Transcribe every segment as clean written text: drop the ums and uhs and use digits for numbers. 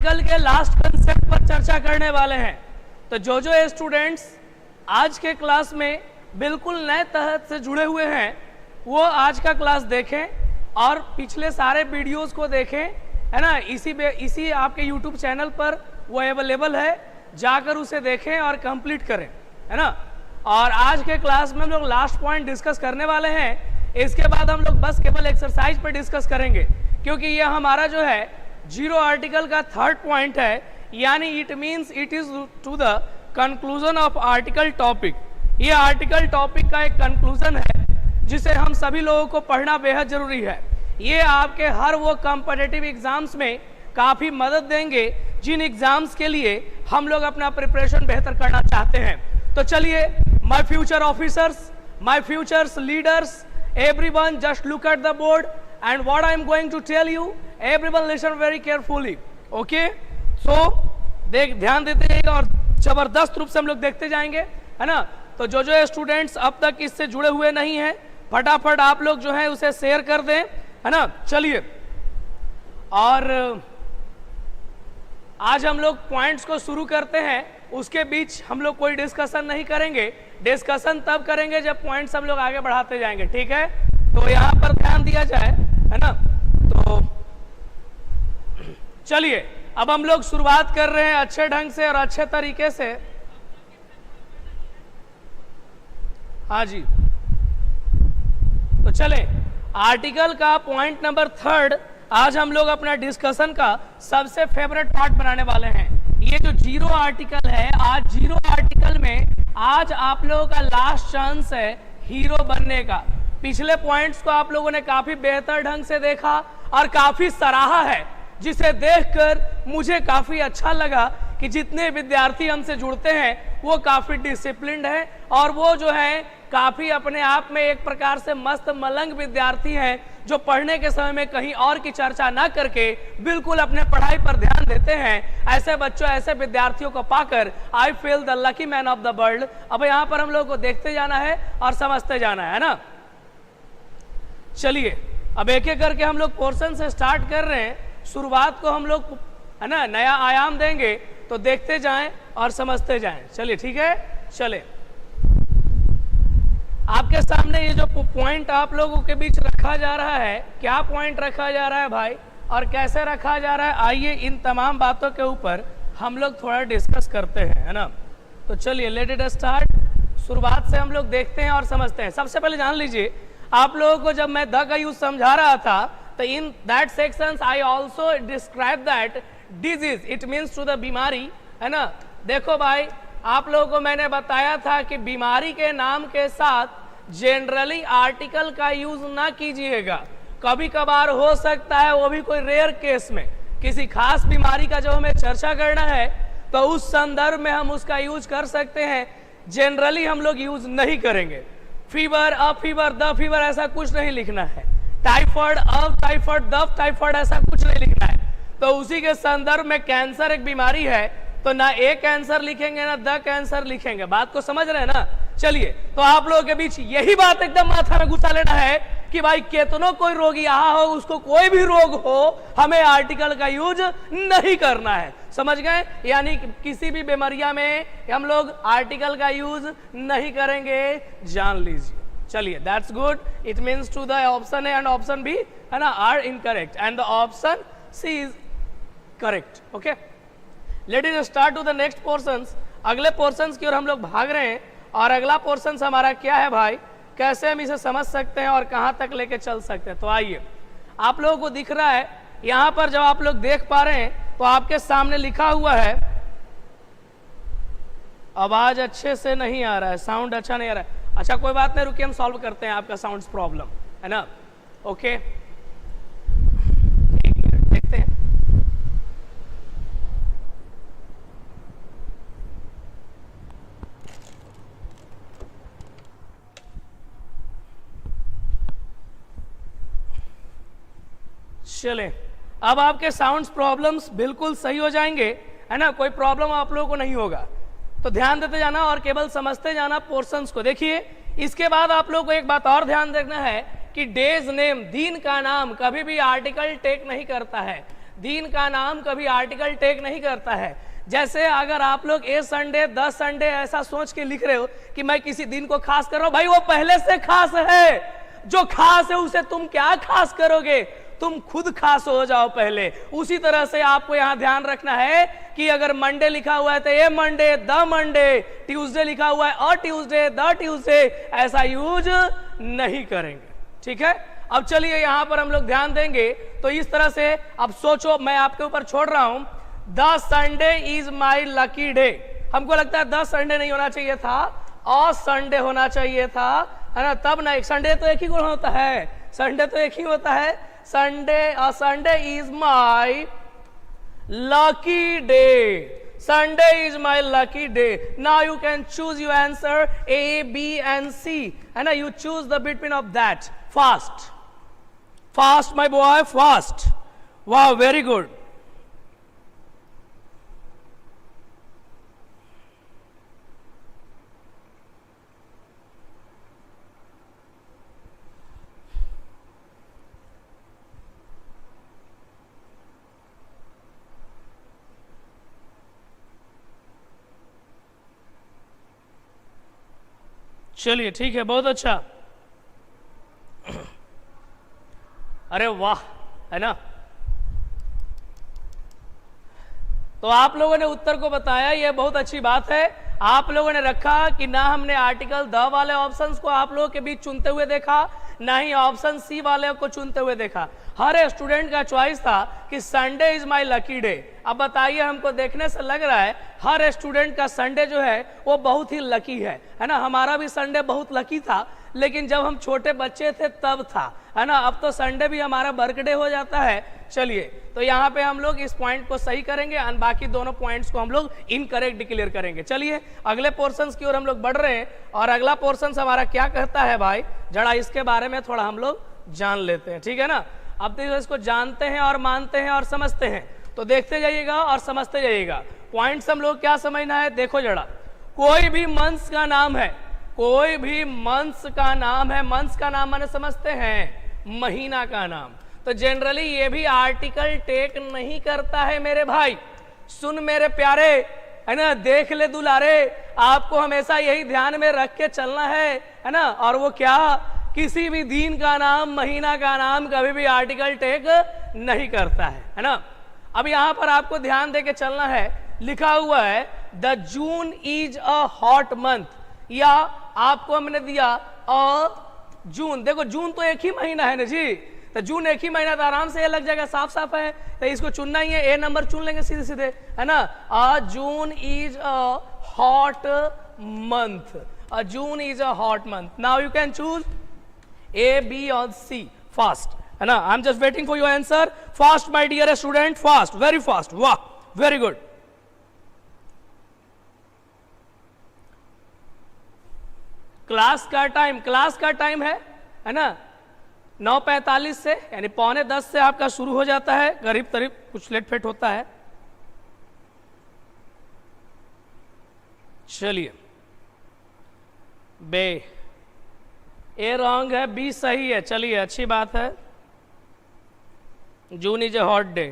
Article के last concept पर चर्चा करने वाले हैं। तो जो स्टूडेंट्स आज के क्लास में बिल्कुल नए तहत से जुड़े हुए हैं वो आज का क्लास देखें और पिछले सारे वीडियोस को देखें, है ना। इसी आपके यूट्यूब चैनल पर वो अवेलेबल है, जाकर उसे देखें और कंप्लीट करें, है ना। और आज के क्लास में हम लोग लास्ट पॉइंट डिस्कस करने वाले हैं। इसके बाद हम लोग बस केवल एक्सरसाइज पर डिस्कस करेंगे, क्योंकि ये हमारा जो है जीरो आर्टिकल का थर्ड पॉइंट है, यानी it means it is to the conclusion of article topic. ये आर्टिकल टॉपिक का एक कंक्लूजन है जिसे हम सभी लोगों को पढ़ना बेहद जरूरी है। ये आपके हर वो कॉम्पिटिटिव एग्जाम्स में काफी मदद देंगे जिन एग्जाम्स के लिए हम लोग अपना प्रिपरेशन बेहतर करना चाहते हैं। तो चलिए, my future officers, my futures leaders, everyone just look at the board and what I am going to tell you, everyone listen very carefully, okay? So ध्यान देते जाइएगा और जबरदस्त रूप से हम लोग देखते जाएंगे, है ना। तो जो स्टूडेंट्स अब तक इससे जुड़े हुए नहीं हैं, फटाफट आप लोग जो है उसे शेयर कर दें, है ना। चलिए, और आज हम लोग पॉइंट्स को शुरू करते हैं। उसके बीच हम लोग कोई डिस्कशन नहीं करेंगे, डिस्कशन तब करेंगे जब पॉइंट्स हम लोग आगे बढ़ाते जाएंगे, ठीक है। तो यहाँ पर ध्यान दिया जाए, है ना। तो चलिए, अब हम लोग शुरुआत कर रहे हैं अच्छे ढंग से और अच्छे तरीके से। हाँ जी, तो चले, आर्टिकल का पॉइंट नंबर थर्ड आज हम लोग अपना डिस्कशन का सबसे फेवरेट पार्ट बनाने वाले हैं। ये जो जीरो आर्टिकल है, आज जीरो आर्टिकल में आज आप लोगों का लास्ट चांस है हीरो बनने का। पिछले पॉइंट्स को आप लोगों ने काफी बेहतर ढंग से देखा और काफी सराहा है, जिसे देखकर मुझे काफी अच्छा लगा कि जितने विद्यार्थी हमसे जुड़ते हैं वो काफी डिसिप्लिन्ड हैं और वो जो है काफी अपने आप में एक प्रकार से मस्त मलंग विद्यार्थी हैं, जो पढ़ने के समय में कहीं और की चर्चा ना करके बिल्कुल अपने पढ़ाई पर ध्यान देते हैं। ऐसे बच्चों, ऐसे विद्यार्थियों को पाकर I feel the lucky man of the world. अब यहाँ पर हम लोग को देखते जाना है और समझते जाना है ना। चलिए, अब एक एक करके हम लोग पोर्शन से स्टार्ट कर रहे हैं। शुरुआत को हम लोग, है ना, नया आयाम देंगे, तो देखते जाएं और समझते जाएं। चलिए, ठीक है। चले, आपके सामने ये जो पॉइंट आप लोगों के बीच रखा जा रहा है, क्या पॉइंट रखा जा रहा है भाई और कैसे रखा जा रहा है, आइए इन तमाम बातों के ऊपर हम लोग थोड़ा डिस्कस करते हैं, है ना। तो चलिए, लेट इट स्टार्ट। शुरुआत से हम लोग देखते हैं और समझते हैं। सबसे पहले जान लीजिए, आप लोगों को जब मैं द का यूज समझा रहा था, तो in that sections I also describe that disease, it means to the बीमारी, है ना। देखो भाई, आप लोगों को मैंने बताया था कि बीमारी के नाम के साथ जनरली आर्टिकल का यूज ना कीजिएगा। कभी कभार हो सकता है, वो भी कोई रेयर केस में, किसी खास बीमारी का जब हमें चर्चा करना है तो उस संदर्भ में हम उसका यूज कर सकते हैं। जनरली हम लोग यूज नहीं करेंगे। Fever, a fever, the fever, ऐसा कुछ नहीं लिखना है। Typhoid, a typhoid, the typhoid, ऐसा कुछ नहीं लिखना है। तो उसी के संदर्भ में कैंसर एक बीमारी है, तो ना ए कैंसर लिखेंगे ना द कैंसर लिखेंगे। बात को समझ रहे हैं ना। चलिए, तो आप लोगों के बीच यही बात एकदम माथा में घुसा लेना है कि भाई केतनो कोई रोगी यहाँ हो, उसको कोई भी रोग हो, हमें आर्टिकल का यूज नहीं करना है। समझ गए? यानी किसी भी बीमारियां में हम लोग आर्टिकल का यूज नहीं करेंगे, जान लीजिए। चलिए, that's good. It means to the option A and option B, है ना, are incorrect and the option C is correct. Okay, let is start to the next portions. अगले पोर्शंस की ओर हम लोग भाग रहे हैं और अगला पोर्शंस हमारा क्या है भाई, कैसे हम इसे समझ सकते हैं और कहां तक लेके चल सकते हैं। तो आइए, आप लोगों को दिख रहा है यहां पर, जब आप लोग देख पा रहे हैं तो आपके सामने लिखा हुआ है, आवाज अच्छे से नहीं आ रहा है, साउंड अच्छा नहीं आ रहा है। अच्छा, कोई बात नहीं, रुकिए, हम सॉल्व करते हैं आपका साउंड प्रॉब्लम, है ना। ओके, एक मिनट देखते हैं। चले, अब आपके साउंड्स प्रॉब्लम्स बिल्कुल सही हो जाएंगे, है ना। कोई प्रॉब्लम आप लोगों को नहीं होगा। तो ध्यान देते जाना और केवल समझते जाना पोर्शंस को। देखिए, इसके बाद आप लोगों को एक बात और ध्यान देना है कि डेज नेम, दिन का नाम, कभी भी आर्टिकल टेक नहीं करता है। दिन का नाम कभी आर्टिकल टेक नहीं करता है। जैसे अगर आप लोग ए संडे, द संडे ऐसा सोच के लिख रहे हो कि मैं किसी दिन को खास कर रहा हूं, भाई वो पहले से खास है। जो खास है उसे तुम क्या खास करोगे, तुम खुद खास हो जाओ पहले। उसी तरह से आपको यहां ध्यान रखना है कि अगर मंडे लिखा हुआ है तो ए मंडे, द मंडे, ट्यूसडे लिखा हुआ है अ ट्यूसडे, द ट्यूसडे, ऐसा यूज नहीं करेंगे। ठीक है, अब चलिए यहां पर हम लोग ध्यान देंगे। तो इस तरह से अब सोचो, मैं आपके ऊपर छोड़ रहा हूं। The Sunday is my lucky day, हमको लगता है द संडे नहीं होना चाहिए था, अ संडे होना चाहिए था, है ना, तब ना। संडे तो एक ही गुण होता है, संडे तो एक ही होता है। Sunday is my lucky day, Sunday is my lucky day. Now you can choose your answer A, B and C, है ना, you choose the between of that. Fast fast my boy, fast, वाह, very good. चलिए ठीक है, बहुत अच्छा। अरे वाह, है ना। तो आप लोगों ने उत्तर को बताया, यह बहुत अच्छी बात है। आप लोगों ने रखा कि ना हमने आर्टिकल द वाले ऑप्शंस को आप लोगों के बीच चुनते हुए देखा, ना ही ऑप्शन सी वाले को चुनते हुए देखा। हर स्टूडेंट का चॉइस था कि Sunday is my lucky day. अब बताइए, हमको देखने से लग रहा है हर स्टूडेंट का संडे जो है वो बहुत ही लकी है ना। हमारा भी संडे बहुत लकी था, लेकिन जब हम छोटे बच्चे थे तब था, है ना। अब तो संडे भी हमारा बर्थडे हो जाता है। चलिए, तो यहाँ पे हम लोग इस पॉइंट को सही करेंगे और बाकी दोनों पॉइंट्स को हम लोग इनकरेक्ट डिक्लेयर करेंगे। चलिए अगले पोर्शंस की ओर हम लोग बढ़ रहे हैं, और अगला पोर्शंस हमारा क्या कहता है भाई, जरा इसके बारे में थोड़ा हम लोग जान लेते हैं। ठीक है ना। अब तो इसको जानते हैं और मानते हैं और समझते हैं, तो देखते जाइएगा और समझते जाइएगा। पॉइंट्स हम लोग क्या समझना है, देखो जरा। कोई भी मंथ का नाम है, कोई भी मंथ का नाम है, मंथ का नाम माने समझते हैं, महीना का नाम। तो जनरली ये भी आर्टिकल टेक नहीं करता है मेरे भाई। सुन मेरे प्यारे, है ना, देख ले दुलारे, आपको हमेशा यही ध्यान में रख के चलना है ना। और वो क्या, किसी भी दिन का नाम, महीना का नाम कभी भी आर्टिकल टेक नहीं करता है ना। अब यहां पर आपको ध्यान देके चलना है, लिखा हुआ है the June is a hot month, या आपको हमने दिया अ जून। देखो जून तो एक ही महीना है ना जी, तो जून एक ही महीना, तो आराम से ये लग जाएगा, साफ साफ है। तो इसको चुनना ही है, ए नंबर चुन लेंगे सीधे सीधे, है ना। A June is a hot month, a June is a hot month. Now you can choose A, B or C, fast, है ना। I am just waiting for your answer. Fast, my dear student, fast, very fast. वाह, very good. Class का time है ना, 9:45 से, यानी 9:45 से आपका शुरू हो जाता है, करीब करीब, कुछ लेट फेट होता है। चलिए, बे ए रॉन्ग है, बी सही है। चलिए अच्छी बात है। जून is a hot day,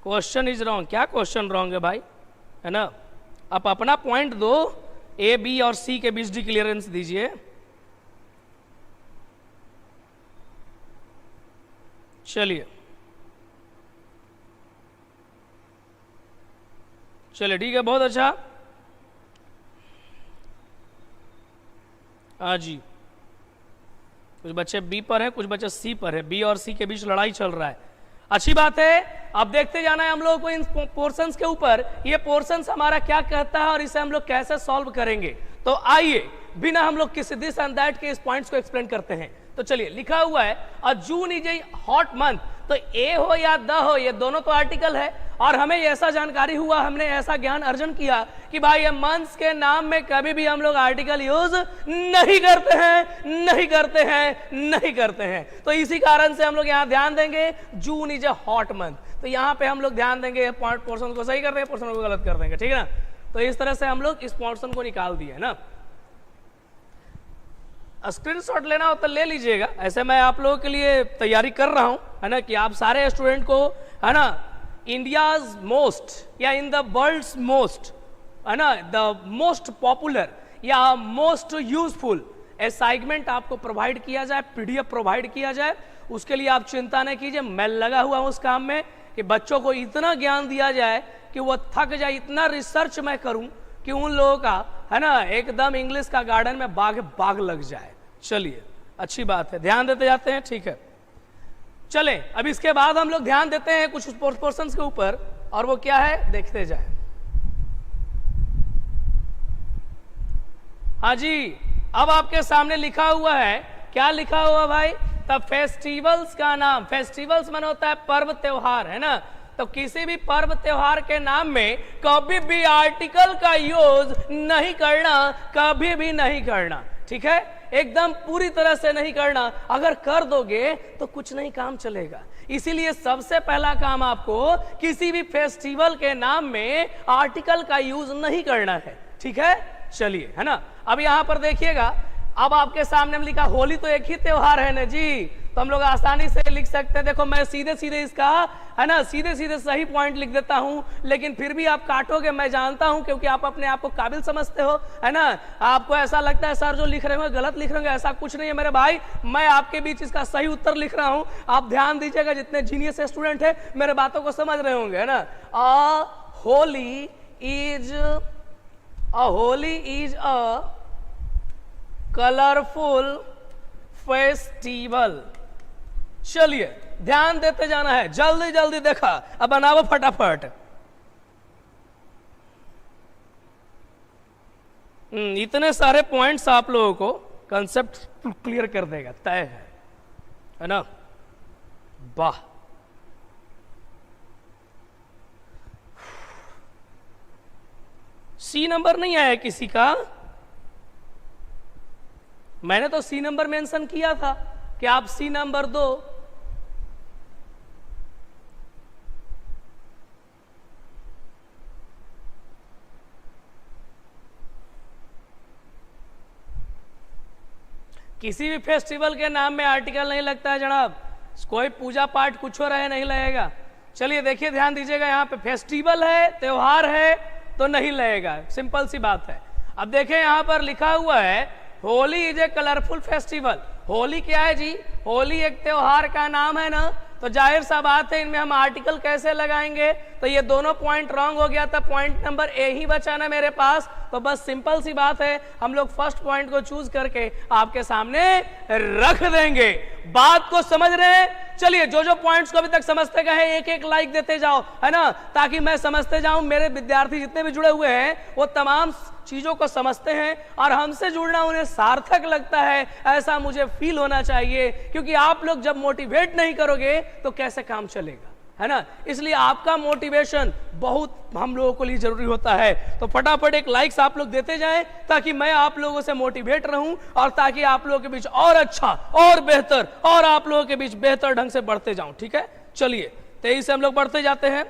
question is wrong. क्या क्वेश्चन रॉन्ग है भाई, है ना। आप अपना पॉइंट दो, ए, बी और सी के बीच डिक्लेरेंस दीजिए। चलिए ठीक है, बहुत अच्छा। हाँ जी, कुछ बच्चे बी पर हैं, कुछ बच्चे सी पर है। बी और सी के बीच लड़ाई चल रहा है, अच्छी बात है। अब देखते जाना है हम लोगों को इन पोर्शंस के ऊपर, ये पोर्शंस हमारा क्या कहता है और इसे हम लोग कैसे सॉल्व करेंगे। तो आइए बिना हम लोग किसी दिस एंड दैट के इस पॉइंट्स को एक्सप्लेन करते हैं। तो चलिए, लिखा हुआ है a June is a hot month, तो ए हो या द हो, ये दोनों तो आर्टिकल है। और हमें ऐसा जानकारी हुआ, हमने ऐसा ज्ञान अर्जन किया कि भाई ये मंथ्स के नाम में कभी भी हम लोग आर्टिकल यूज नहीं करते हैं। तो इसी कारण से हम लोग यहाँ ध्यान देंगे, जून इज ए हॉट मंथ। तो यहाँ पे हम लोग ध्यान देंगे, पोर्शन को सही कर देंगे, पोर्शन को गलत कर देंगे, ठीक है ना। तो इस तरह से हम लोग इस पोर्शन को निकाल दिए ना। स्क्रीनशॉट लेना हो तो ले लीजिएगा, ऐसे मैं आप लोगों के लिए तैयारी कर रहा हूं, है ना, कि आप सारे स्टूडेंट को है ना, इंडियाज मोस्ट या इन द वर्ल्ड्स मोस्ट, है ना, द मोस्ट पॉपुलर या मोस्ट यूजफुल असाइनमेंट आपको प्रोवाइड किया जाए, पीडीएफ प्रोवाइड किया जाए। उसके लिए आप चिंता नहीं कीजिए, मैं लगा हुआ हूं उस काम में कि बच्चों को इतना ज्ञान दिया जाए कि वो थक जाए। इतना रिसर्च मैं करूं कि उन लोगों का, है ना, एकदम इंग्लिश का गार्डन में बाग लग जाए। चलिए, अच्छी बात है, ध्यान देते जाते हैं, ठीक है। चले, अब इसके बाद हम लोग ध्यान देते हैं कुछ पोर्शंस के ऊपर, और वो क्या है देखते जाए। हाँ जी, अब आपके सामने लिखा हुआ है, क्या लिखा हुआ भाई? तब फेस्टिवल्स का नाम, फेस्टिवल्स माने होता है पर्व त्योहार, है ना। तो किसी भी पर्व त्योहार के नाम में कभी भी आर्टिकल का यूज नहीं करना, कभी भी नहीं करना, ठीक है, एकदम पूरी तरह से नहीं करना। अगर कर दोगे तो कुछ नहीं काम चलेगा। इसीलिए सबसे पहला काम आपको किसी भी फेस्टिवल के नाम में आर्टिकल का यूज नहीं करना है, ठीक है। चलिए, है ना, अब यहां पर देखिएगा, अब आपके सामने में लिखा होली तो एक ही त्योहार है ना जी, तो हम लोग आसानी से लिख सकते हैं। देखो मैं सीधे सीधे इसका, है ना, सीधे सीधे सही पॉइंट लिख देता हूं, लेकिन फिर भी आप काटोगे, मैं जानता हूं, क्योंकि आप अपने आप को काबिल समझते हो, है ना। आपको ऐसा लगता है सर जो लिख रहे होंगे गलत लिख रहे होंगे, ऐसा कुछ नहीं है मेरे भाई। मैं आपके बीच इसका सही उत्तर लिख रहा हूं, आप ध्यान दीजिएगा, जितने जीनियस स्टूडेंट है मेरे बातों को समझ रहे होंगे, है ना। Holi is a colourful festival. चलिए, ध्यान देते जाना है, जल्दी जल्दी देखा, अब बनाओ फटाफट। इतने सारे पॉइंट्स आप लोगों को कंसेप्ट क्लियर कर देगा, तय है ना। वाह, सी नंबर नहीं आया किसी का? मैंने तो सी नंबर मेंशन किया था कि आप सी नंबर दो। किसी भी फेस्टिवल के नाम में आर्टिकल नहीं लगता है जनाब, कोई पूजा पाठ कुछ हो रहे नहीं लगेगा। चलिए देखिए, ध्यान दीजिएगा, यहाँ पे फेस्टिवल है, त्योहार है, तो नहीं लगेगा, सिंपल सी बात है। अब देखें यहाँ पर लिखा हुआ है Holi is a colourful festival. Holi क्या है जी? होली एक त्योहार का नाम है ना, तो जाहिर सा बात है इनमें हम आर्टिकल कैसे लगाएंगे? तो ये दोनों पॉइंट रॉन्ग हो गया था, पॉइंट नंबर ए ही बचा ना मेरे पास। तो बस सिंपल सी बात है, हम लोग फर्स्ट पॉइंट को चूज करके आपके सामने रख देंगे। बात को समझ रहे हैं? चलिए, जो जो पॉइंट्स को अभी तक समझते गए एक एक लाइक देते जाओ, है ना, ताकि मैं समझते जाऊं। मेरे विद्यार्थी जितने भी जुड़े हुए हैं वो तमाम चीजों को समझते हैं और हमसे जुड़ना उन्हें सार्थक लगता है, ऐसा मुझे फील होना चाहिए। क्योंकि आप लोग जब मोटिवेट नहीं करोगे तो कैसे काम चलेगा, है ना। इसलिए आपका मोटिवेशन बहुत हम लोगों के लिए जरूरी होता है। तो फटाफट एक लाइक्स आप लोग देते जाएं, ताकि मैं आप लोगों से मोटिवेट रहूं और ताकि आप लोगों के बीच और अच्छा और बेहतर और आप लोगों के बीच बेहतर ढंग से बढ़ते जाऊं, ठीक है। चलिए, तेजी से हम लोग बढ़ते जाते हैं,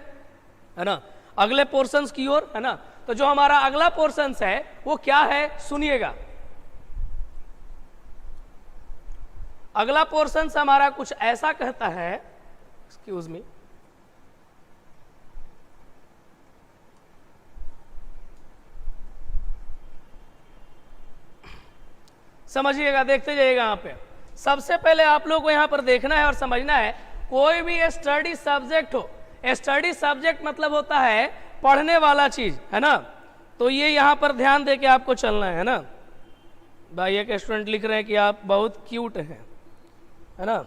है ना, अगले पोर्शंस की ओर, है ना। तो जो हमारा अगला पोर्शंस है वो क्या है, सुनिएगा। अगला पोर्शंस हमारा कुछ ऐसा कहता है, एक्सक्यूज मी, समझिएगा, देखते जाइएगा। यहाँ पे सबसे पहले आप लोगों को यहाँ पर देखना है और समझना है, कोई भी स्टडी सब्जेक्ट हो, स्टडी सब्जेक्ट मतलब होता है पढ़ने वाला चीज, है ना। तो ये यहाँ पर ध्यान दे के आपको चलना है ना। भाई एक स्टूडेंट लिख रहे हैं कि आप बहुत क्यूट हैं, है ना।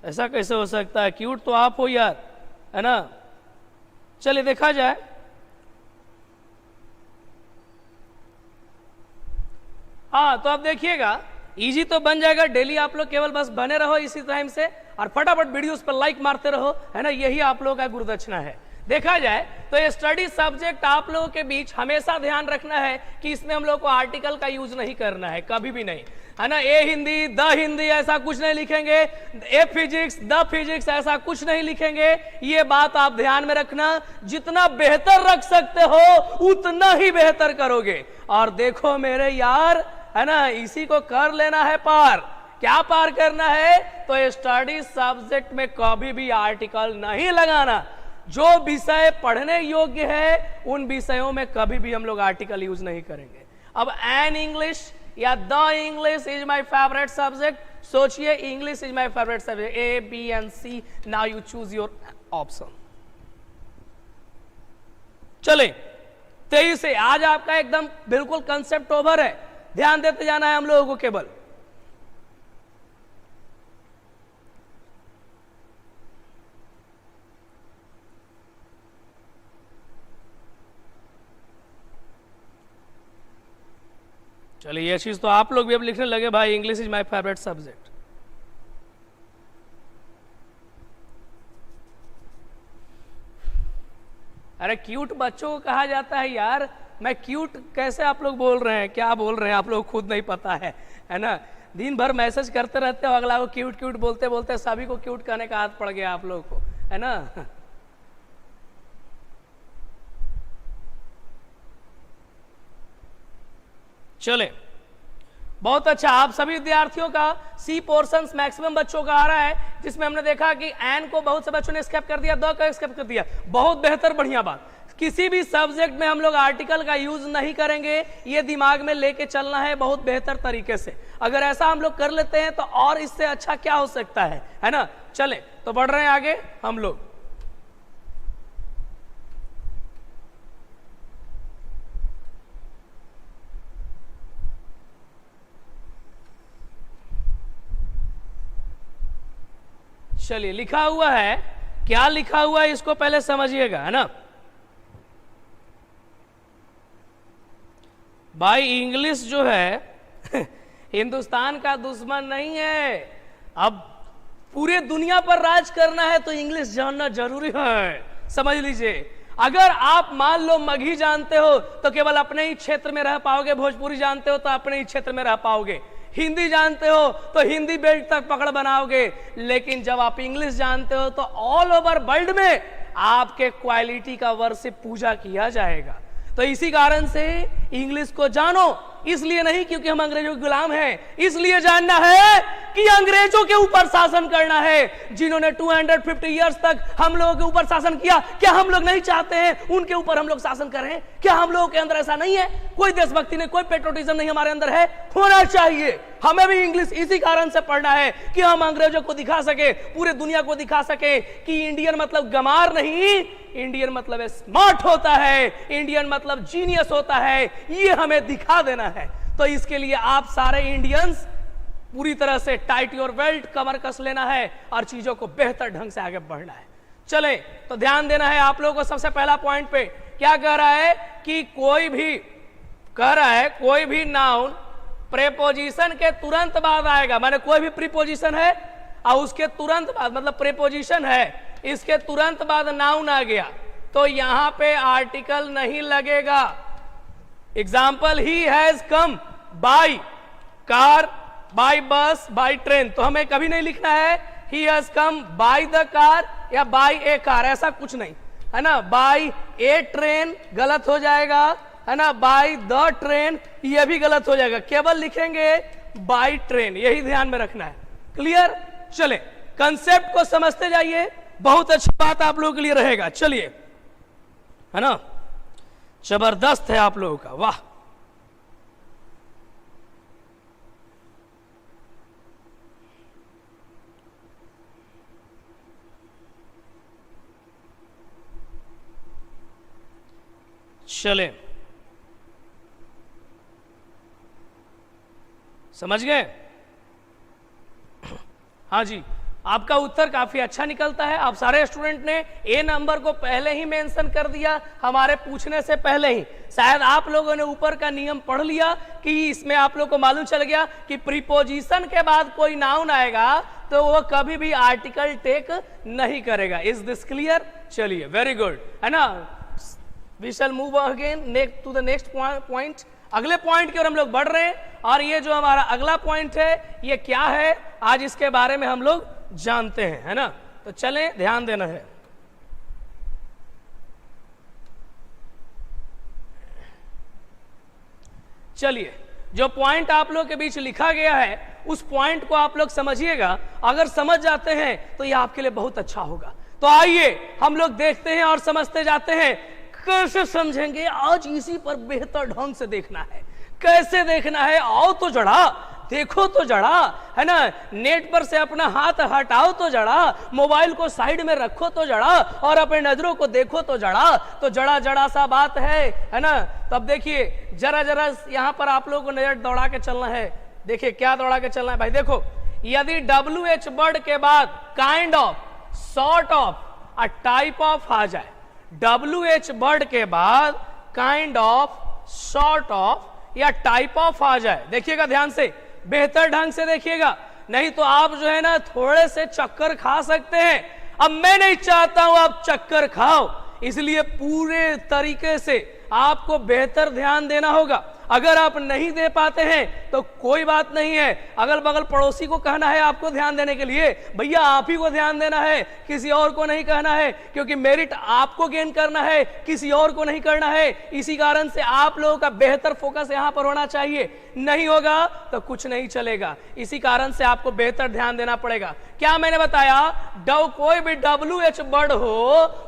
ऐसा कैसे हो सकता है? क्यूट तो आप हो यार, है ना। चलिए देखा जाए, हाँ, तो अब देखिएगा, इजी तो बन जाएगा। डेली आप लोग केवल बस बने रहो इसी टाइम से और फटाफट वीडियोस पर लाइक मारते रहो, है ना। यही आप लोगों का गुरुदक्षिणा है। देखा जाए तो ये स्टडी सब्जेक्ट आप लोगों के बीच हमेशा ध्यान रखना है कि इसमें हम लोग को आर्टिकल का यूज नहीं करना है, कभी भी नहीं, है ना। ए हिंदी, द हिंदी ऐसा कुछ नहीं लिखेंगे, ए फिजिक्स, द फिजिक्स ऐसा कुछ नहीं लिखेंगे। ये बात आप ध्यान में रखना। जितना बेहतर रख सकते हो उतना ही बेहतर करोगे। और देखो मेरे यार, है ना, इसी को कर लेना है पार, क्या पार करना है? तो स्टडी सब्जेक्ट में कभी भी आर्टिकल नहीं लगाना। जो विषय पढ़ने योग्य है उन विषयों में कभी भी हम लोग आर्टिकल यूज नहीं करेंगे। अब एन इंग्लिश या the English is my favourite subject, सोचिए English is my favourite subject, A B and C, now you choose your option. चले 23 से आज आपका एकदम बिल्कुल कंसेप्ट ओवर है, ध्यान देते जाना है हम लोगों को केवल। चलिए ये चीज तो आप लोग भी अब लिखने लगे, भाई English is my favourite subject. अरे क्यूट बच्चों को कहा जाता है यार, मैं क्यूट कैसे आप लोग बोल रहे हैं, क्या बोल रहे हैं आप लोग खुद नहीं पता है ना। दिन भर मैसेज करते रहते हो, अगला को क्यूट क्यूट बोलते बोलते सभी को क्यूट कहने का आदत पड़ गया आप लोगों को, है ना। चले बहुत अच्छा, आप सभी विद्यार्थियों का सी पोर्शंस मैक्सिमम बच्चों का आ रहा है, जिसमें हमने देखा कि एन को बहुत से बच्चों ने स्किप कर दिया, द का स्किप कर दिया, बहुत बेहतर, बढ़िया बात। किसी भी सब्जेक्ट में हम लोग आर्टिकल का यूज नहीं करेंगे, ये दिमाग में लेके चलना है बहुत बेहतर तरीके से। अगर ऐसा हम लोग कर लेते हैं तो और इससे अच्छा क्या हो सकता है ना। चले तो बढ़ रहे हैं आगे हम लोग। चलिए लिखा हुआ है, क्या लिखा हुआ है इसको पहले समझिएगा, है ना। भाई इंग्लिश जो है हिंदुस्तान का दुश्मन नहीं है। अब पूरे दुनिया पर राज करना है तो इंग्लिश जानना जरूरी है, समझ लीजिए। अगर आप मान लो मगही जानते हो तो केवल अपने ही क्षेत्र में रह पाओगे, भोजपुरी जानते हो तो अपने ही क्षेत्र में रह पाओगे, हिंदी जानते हो तो हिंदी बेल्ट तक पकड़ बनाओगे, लेकिन जब आप इंग्लिश जानते हो तो ऑल ओवर वर्ल्ड में आपके क्वालिटी का वर्शिप पूजा किया जाएगा। तो इसी कारण से इंग्लिश को जानो, इसलिए नहीं क्योंकि हम अंग्रेजों के गुलाम हैं, इसलिए जानना है कि अंग्रेजों के ऊपर शासन करना है, जिन्होंने 250 इयर्स तक हम लोगों के ऊपर शासन किया। क्या हम लोग नहीं चाहते हैं उनके ऊपर हम लोग शासन करें? क्या हम लोगों के अंदर ऐसा नहीं है? कोई देशभक्ति नहीं, कोई पेट्रोटिज्म नहीं हमारे अंदर है? होना चाहिए। हमें भी इंग्लिश इसी कारण से पढ़ना है कि हम अंग्रेजों को दिखा सके, पूरे दुनिया को दिखा सके कि इंडियन मतलब गमार नहीं, इंडियन मतलब स्मार्ट होता है, इंडियन मतलब जीनियस होता है, ये हमें दिखा देना है। तो इसके लिए आप सारे इंडियंस पूरी तरह से टाइट योर बेल्ट, कमर कस लेना है और चीजों को बेहतर ढंग से आगे बढ़ना है। चले तो ध्यान देना है आप लोगों को। सबसे पहला पॉइंट पे क्या कह रहा है कि कोई भी नाउन प्रेपोजिशन के तुरंत बाद आएगा, माने कोई भी प्रीपोजिशन है और उसके तुरंत बाद मतलब प्रेपोजिशन है, इसके तुरंत बाद नाउन आ गया तो यहां पे आर्टिकल नहीं लगेगा। Example, he has come by car, by bus, by train, तो हमें कभी नहीं लिखना है he has come by the car या बाय ए कार, ऐसा कुछ नहीं, है ना। बाय ए ट्रेन गलत हो जाएगा, है ना। बाय द ट्रेन ये भी गलत हो जाएगा, केवल लिखेंगे बाय ट्रेन, यही ध्यान में रखना है। क्लियर? चले कंसेप्ट को समझते जाइए, बहुत अच्छी बात आप लोगों के लिए रहेगा। चलिए, है ना, जबरदस्त है आप लोगों का, वाह। चले समझ गए? हाँ जी, आपका उत्तर काफी अच्छा निकलता है। आप सारे स्टूडेंट ने ए नंबर को पहले ही मेंशन कर दिया हमारे पूछने से पहले ही। शायद आप लोगों ने ऊपर का नियम पढ़ लिया कि इसमें आप लोगों को मालूम चल गया कि प्रीपोजिशन के बाद कोई नाउन आएगा तो वो कभी भी आर्टिकल टेक नहीं करेगा। Is this clear? चलिए, वेरी गुड, है ना। We shall move again to the next point. अगले पॉइंट की ओर हम लोग बढ़ रहे हैं और ये जो हमारा अगला पॉइंट है ये क्या है, आज इसके बारे में हम लोग जानते हैं, है ना। तो चलें, ध्यान देना है। चलिए, जो पॉइंट आप लोग के बीच लिखा गया है उस पॉइंट को आप लोग समझिएगा। अगर समझ जाते हैं तो ये आपके लिए बहुत अच्छा होगा। तो आइए हम लोग देखते हैं और समझते जाते हैं। कैसे समझेंगे आज इसी पर बेहतर ढंग से देखना है। कैसे देखना है? आओ तो जड़ा, देखो तो जड़ा, है ना। नेट पर से अपना हाथ हटाओ तो जड़ा, मोबाइल को साइड में रखो तो जड़ा, और अपने नजरों को देखो तो जड़ा। तो जड़ा जड़ा सा बात है ना। तब देखिए जरा जरा यहां पर आप लोगों को नजर दौड़ा के चलना है। देखिए क्या दौड़ा के चलना है भाई। देखो यदि WH वर्ड के बाद kind of, sort of, a type of आ जाए, WH वर्ड के बाद काइंड ऑफ, सॉर्ट ऑफ या टाइप ऑफ आ जाए, देखिएगा ध्यान से, बेहतर ढंग से देखिएगा, नहीं तो आप जो है ना थोड़े से चक्कर खा सकते हैं। अब मैं नहीं चाहता हूं आप चक्कर खाओ, इसलिए पूरे तरीके से आपको बेहतर ध्यान देना होगा। अगर आप नहीं दे पाते हैं तो कोई बात नहीं है, अगल बगल पड़ोसी को कहना है आपको ध्यान देने के लिए, भैया आप ही को ध्यान देना है, किसी और को नहीं कहना है, क्योंकि मेरिट आपको गेन करना है, किसी और को नहीं करना है। इसी कारण से आप लोगों का बेहतर फोकस यहां पर होना चाहिए। नहीं होगा तो कुछ नहीं चलेगा, इसी कारण से आपको बेहतर ध्यान देना पड़ेगा। क्या मैंने बताया? कोई भी WH वर्ड हो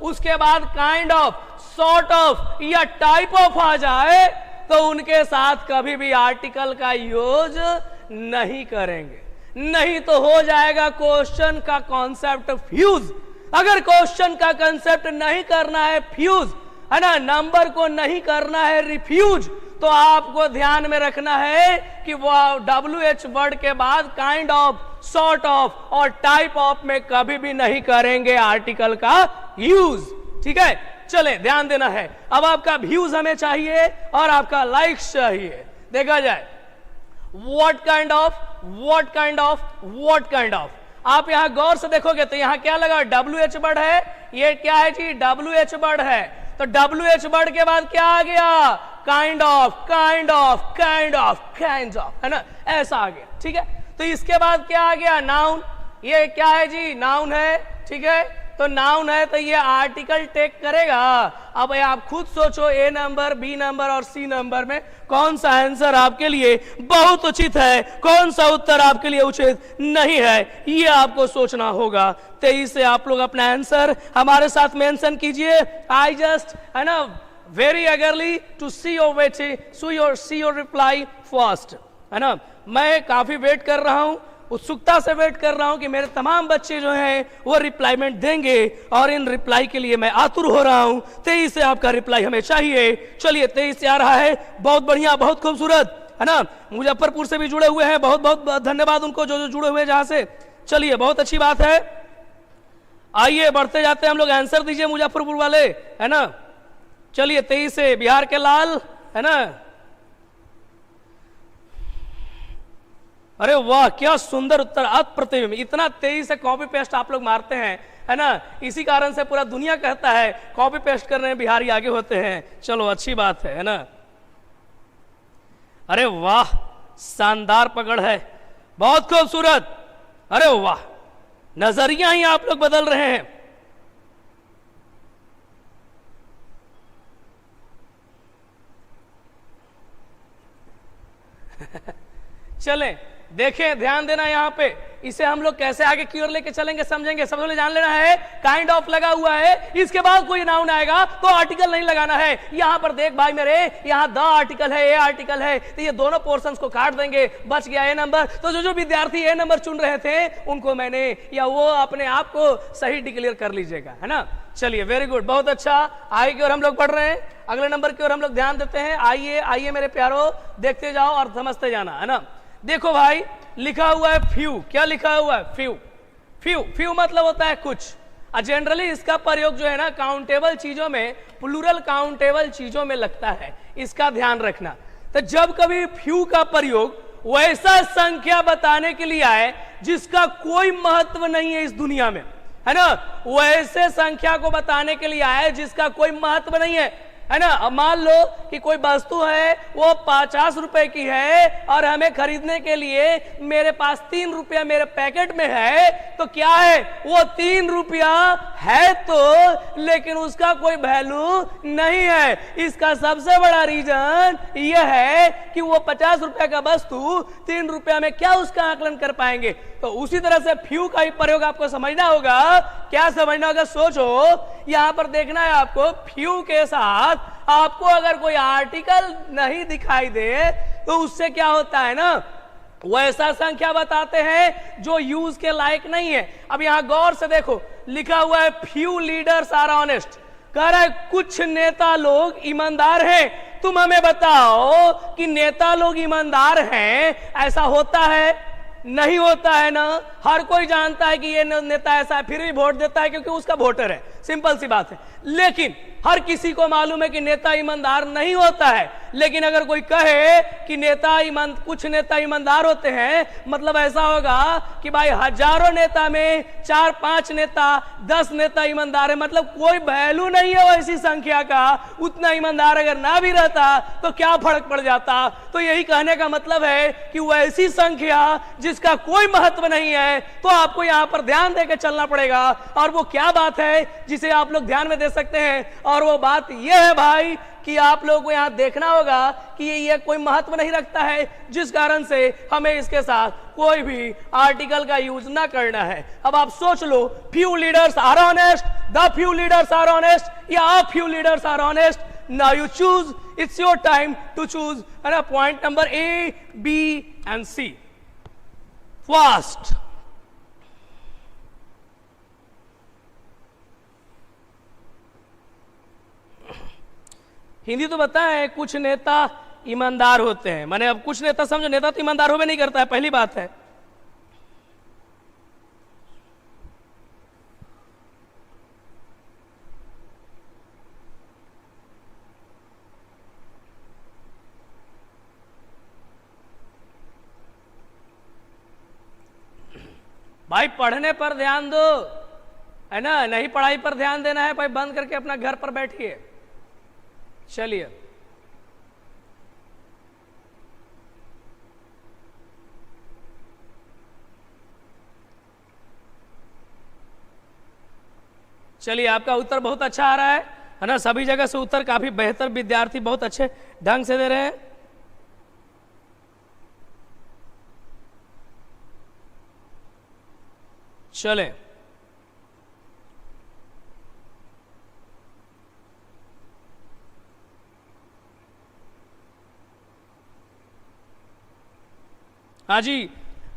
उसके बाद काइंड ऑफ, सॉर्ट ऑफ या टाइप ऑफ आ जाए तो उनके साथ कभी भी आर्टिकल का यूज नहीं करेंगे, नहीं तो हो जाएगा क्वेश्चन का कॉन्सेप्ट फ्यूज। अगर क्वेश्चन का कंसेप्ट नहीं करना है फ्यूज, है ना, नंबर को नहीं करना है रिफ्यूज, तो आपको ध्यान में रखना है कि वो WH वर्ड के बाद काइंड ऑफ, सॉर्ट ऑफ और टाइप ऑफ में कभी भी नहीं करेंगे आर्टिकल का यूज। ठीक है, चले ध्यान देना है। अब आपका व्यूज हमें चाहिए और आपका लाइक्स चाहिए। देखा जाए what kind of, what kind of, what kind of. आप यहां गौर से देखोगे तो यहां क्या लगा? WH वर्ड है। ये क्या है जी? WH वर्ड है। तो WH वर्ड के बाद क्या आ गया? Kind of, kind of, kind of, kind of, है ना, ऐसा आ गया। ठीक है, तो इसके बाद क्या आ गया? नाउन। ये क्या है जी? नाउन है। ठीक है, तो नाउन है तो ये आर्टिकल टेक करेगा। अब आप खुद सोचो A नंबर, B नंबर और C नंबर में कौन सा आंसर आपके लिए बहुत उचित है, कौन सा उत्तर आपके लिए उचित नहीं है, ये आपको सोचना होगा। 23 से आप लोग अपना आंसर हमारे साथ मेंशन कीजिए। आई जस्ट, है ना, very eagerly to see your reply first, है ना। मैं काफी वेट कर रहा हूं, उत्सुकता से वेट कर रहा हूं कि मेरे तमाम बच्चे जो हैं वो रिप्लाईमेंट देंगे, और इन रिप्लाई के लिए मैं आतुर हो रहा हूं। 23 से आपका रिप्लाई हमें चाहिए। चलिए 23 से आ रहा है, बहुत बढ़िया, बहुत खूबसूरत, है ना। मुजफ्फरपुर से भी जुड़े हुए हैं, बहुत बहुत धन्यवाद उनको जो जो जुड़े हुए जहां से। चलिए बहुत अच्छी बात है, आइए बढ़ते जाते हैं हम लोग। आंसर दीजिए मुजफ्फरपुर वाले, है ना। चलिए 23 से बिहार के लाल, है ना। अरे वाह क्या सुंदर उत्तर, अप्रतिम। इतना तेजी से कॉपी पेस्ट आप लोग मारते हैं, है ना, इसी कारण से पूरा दुनिया कहता है कॉपी पेस्ट करने में बिहारी आगे होते हैं। चलो अच्छी बात है ना। अरे वाह शानदार पकड़ है, बहुत खूबसूरत। अरे वाह, नजरिया ही आप लोग बदल रहे हैं। चलें देखें, ध्यान देना यहां पे, इसे हम लोग कैसे आगे की ओर लेके चलेंगे समझेंगे। सबसे पहले जान लेना है काइंड ऑफ लगा हुआ है, इसके बाद कोई नाउन आएगा तो आर्टिकल नहीं लगाना है। यहां पर देख भाई मेरे, यहां द आर्टिकल है, ए आर्टिकल है, तो ये दोनों पोर्शंस को काट देंगे, बच गया ए नंबर। तो जो जो विद्यार्थी ए नंबर चुन रहे थे उनको मैंने, या वो अपने आप को सही डिक्लेयर कर लीजिएगा, है ना। चलिए वेरी गुड, बहुत अच्छा। आगे की ओर हम लोग बढ़ रहे हैं, अगले नंबर की ओर हम लोग ध्यान देते हैं। आइए आइए मेरे प्यारो, देखते जाओ और समझते जाना, है ना। देखो भाई लिखा हुआ है फ्यू। क्या लिखा हुआ है? फ्यू। फ्यू, फ्यू मतलब होता है कुछ। जनरली इसका प्रयोग जो है ना काउंटेबल चीजों में, प्लूरल काउंटेबल चीजों में लगता है, इसका ध्यान रखना। तो जब कभी फ्यू का प्रयोग वैसा संख्या बताने के लिए आए जिसका कोई महत्व नहीं है इस दुनिया में, है ना, वैसे संख्या को बताने के लिए आए जिसका कोई महत्व नहीं है है ना। अब मान लो कि कोई वस्तु है वो 50 रुपए की है और हमें खरीदने के लिए मेरे पास 3 रुपया मेरे पैकेट में है, तो क्या है वो 3 रुपया है तो, लेकिन उसका कोई वैल्यू नहीं है। इसका सबसे बड़ा रीजन ये है कि वो 50 रुपया का वस्तु 3 रुपया में क्या उसका आकलन कर पाएंगे। तो उसी तरह से फ्यू का ही प्रयोग आपको समझना होगा। क्या समझना होगा, सोचो, यहां पर देखना है आपको, फ्यू के साथ आपको अगर कोई आर्टिकल नहीं दिखाई दे तो उससे क्या होता है ना, वो ऐसा संख्या बताते हैं जो यूज के लायक नहीं है। अब यहां गौर से देखो, लिखा हुआ है फ्यू लीडर्स आर ऑनेस्ट, कह रहा है कुछ नेता लोग ईमानदार हैं। तुम हमें बताओ कि नेता लोग ईमानदार हैं, ऐसा होता है? नहीं होता है ना। हर कोई जानता है कि ये नेता ऐसा है, फिर भी वोट देता है क्योंकि उसका वोटर है, सिंपल सी बात है। लेकिन हर किसी को मालूम है कि नेता ईमानदार नहीं होता है। लेकिन अगर कोई कहे कि कुछ नेता ईमानदार होते हैं, मतलब ऐसा होगा कि भाई हजारों नेता में 4-5 नेता, 10 नेता ईमानदार है, मतलब कोई वैल्यू नहीं है वैसी संख्या का। उतना ईमानदार अगर ना भी रहता तो क्या फर्क पड़ जाता। तो यही कहने का मतलब है कि वैसी संख्या जिसका कोई महत्व नहीं है, तो आपको यहां पर ध्यान देकर चलना पड़ेगा। और वो क्या बात है जिसे आप लोग ध्यान में दे सकते हैं, और वो बात यह है भाई कि आप लोगों को यहां देखना होगा कि ये कोई महत्व नहीं रखता है, जिस कारण से हमें इसके साथ कोई भी आर्टिकल का यूज ना करना है। अब आप सोच लो, few leaders are honest, the few leaders are honest या a few leaders are honest. Now you choose, it's your time to choose, है ना। Point number A, B and C. Fast. Hindi तो बताएं, कुछ नेता ईमानदार होते हैं। माने अब कुछ नेता समझो, नेता तो ईमानदार होवे नहीं करता है, पहली बात है। भाई पढ़ने पर ध्यान दो, है ना, नहीं पढ़ाई पर ध्यान देना है भाई, बंद करके अपना घर पर बैठिए। चलिए, चलिए, आपका उत्तर बहुत अच्छा आ रहा है ना। सभी जगह से उत्तर काफी बेहतर, विद्यार्थी बहुत अच्छे ढंग से दे रहे हैं। चले, हाँ जी,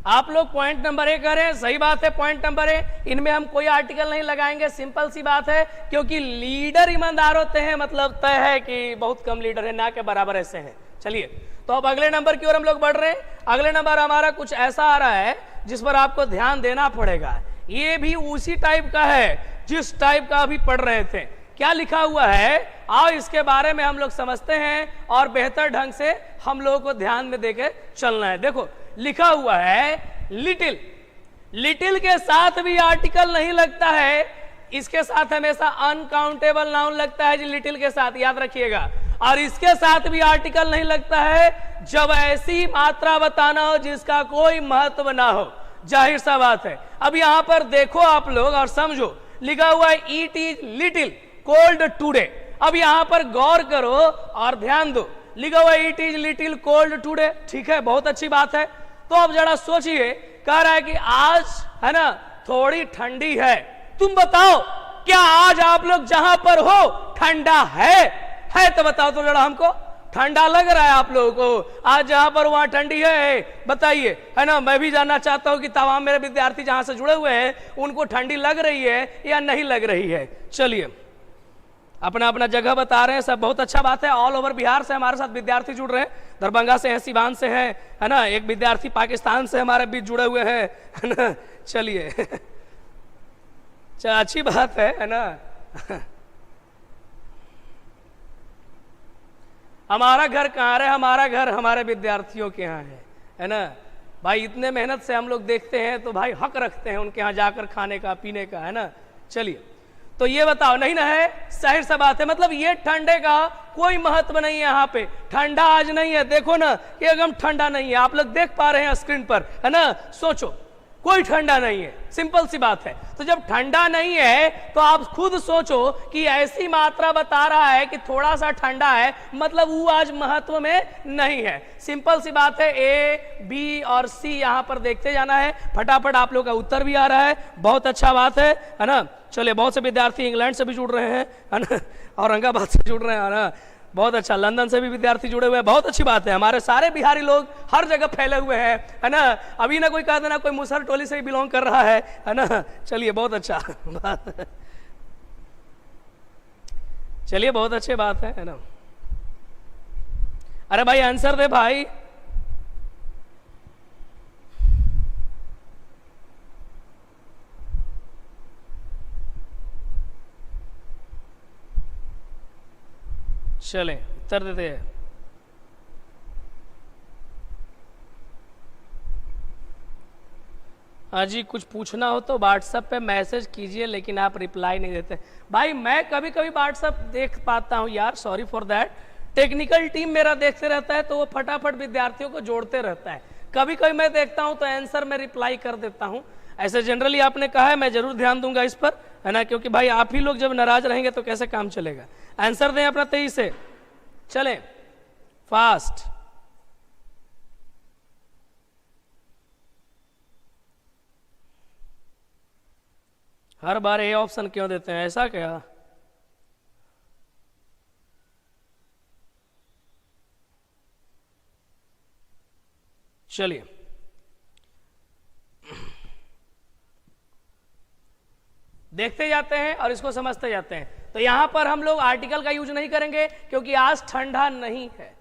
आप लोग पॉइंट नंबर ए करें, सही बात है। पॉइंट नंबर ए, इनमें हम कोई आर्टिकल नहीं लगाएंगे, सिंपल सी बात है, क्योंकि लीडर ईमानदार होते हैं, मतलब तय है कि बहुत कम लीडर है, ना के बराबर ऐसे हैं। चलिए, तो अब अगले नंबर की ओर हम लोग बढ़ रहे हैं। अगले नंबर हमारा कुछ ऐसा आ रहा है जिस पर आपको ध्यान देना पड़ेगा। ये भी उसी टाइप का है जिस टाइप का अभी पढ़ रहे थे। क्या लिखा हुआ है, आओ इसके बारे में हम लोग समझते हैं और बेहतर ढंग से हम लोगों को ध्यान में देके चलना है। देखो, लिखा हुआ है लिटिल। लिटिल के साथ भी आर्टिकल नहीं लगता है, इसके साथ हमेशा अनकाउंटेबल नाउन लगता है जी, लिटिल के साथ, याद रखिएगा। और इसके साथ भी आर्टिकल नहीं लगता है जब ऐसी मात्रा बताना हो जिसका कोई महत्व ना हो, जाहिर सा बात है। अब यहां पर देखो आप लोग और समझो, लिखा हुआ है it is little cold today. अब यहां पर गौर करो और ध्यान दो, लिखा हुआ है it is little cold today, ठीक है, बहुत अच्छी बात है। तो अब जरा सोचिए, कह रहा है कि आज, है ना, थोड़ी ठंडी है। तुम बताओ, क्या आज आप लोग जहां पर हो ठंडा है तो बताओ तो जरा हमको, ठंडा लग रहा है आप लोगों को आज जहां पर, वहां ठंडी है, बताइए, है ना। मैं भी जानना चाहता हूं कि तमाम मेरे विद्यार्थी जहां से जुड़े हुए हैं उनको ठंडी लग रही है या नहीं लग रही है। चलिए, अपना अपना जगह बता रहे हैं, सब बहुत अच्छा बात है। ऑल ओवर बिहार से हमारे साथ विद्यार्थी जुड़ रहे हैं, दरभंगा से है, सिवान से है ना, एक विद्यार्थी पाकिस्तान से हमारे बीच जुड़े हुए हैं, है ना। चलिए, अच्छी बात है ना। हमारा घर कहाँ है, हमारा घर हमारे विद्यार्थियों के यहाँ है ना भाई। इतने मेहनत से हम लोग देखते हैं तो भाई हक रखते हैं उनके यहाँ जाकर खाने का, पीने का, है ना। चलिए, तो ये बताओ, नहीं ना है? जाहिर सा बात है, मतलब ये ठंडे का कोई महत्व नहीं है यहाँ पे। ठंडा आज नहीं है, देखो ना ये एकदम ठंडा नहीं है, आप लोग देख पा रहे हैं स्क्रीन पर, है ना? सोचो, कोई ठंडा नहीं है, सिंपल सी बात है। तो जब ठंडा नहीं है तो आप खुद सोचो कि ऐसी मात्रा बता रहा है कि थोड़ा सा ठंडा है, मतलब वो आज महत्व में नहीं है। सिंपल सी बात है, ए, बी और सी यहां पर देखते जाना है। फटाफट आप लोग का उत्तर भी आ रहा है, बहुत अच्छा बात है ना? चलिए, बहुत से विद्यार्थी इंग्लैंड से भी जुड़ रहे हैं, है ना? औरंगाबाद से जुड़ रहे हैं, है ना? बहुत अच्छा, लंदन से भी विद्यार्थी जुड़े हुए हैं, बहुत अच्छी बात है। हमारे सारे बिहारी लोग हर जगह फैले हुए हैं, है ना? अभी ना कोई कह देना कोई मुसहर टोली से भी बिलोंग कर रहा है ना? चलिए, बहुत अच्छा बात, चलिए बहुत अच्छी बात है ना? अरे भाई आंसर दे भाई। चलें, उत्तर देते हैं। हाँ जी, कुछ पूछना हो तो व्हाट्सएप पे मैसेज कीजिए, लेकिन आप रिप्लाई नहीं देते। भाई मैं कभी कभी व्हाट्सएप देख पाता हूँ यार, sorry for that. Technical team मेरा देखते रहता है तो वो फटाफट विद्यार्थियों को जोड़ते रहता है। कभी कभी मैं देखता हूँ तो आंसर में रिप्लाई कर देता हूँ। ऐसे जनरली आपने कहा है, मैं जरूर ध्यान दूंगा इस पर, है ना? क्योंकि भाई आप ही लोग जब नाराज रहेंगे तो कैसे काम चलेगा। आंसर दें अपना 23 से, चलें fast. Her bar A option क्यों देते हैं, ऐसा क्या? चलिए, देखते जाते हैं और इसको समझते जाते हैं। तो यहां पर हम लोग आर्टिकल का यूज नहीं करेंगे क्योंकि आज ठंडा नहीं है,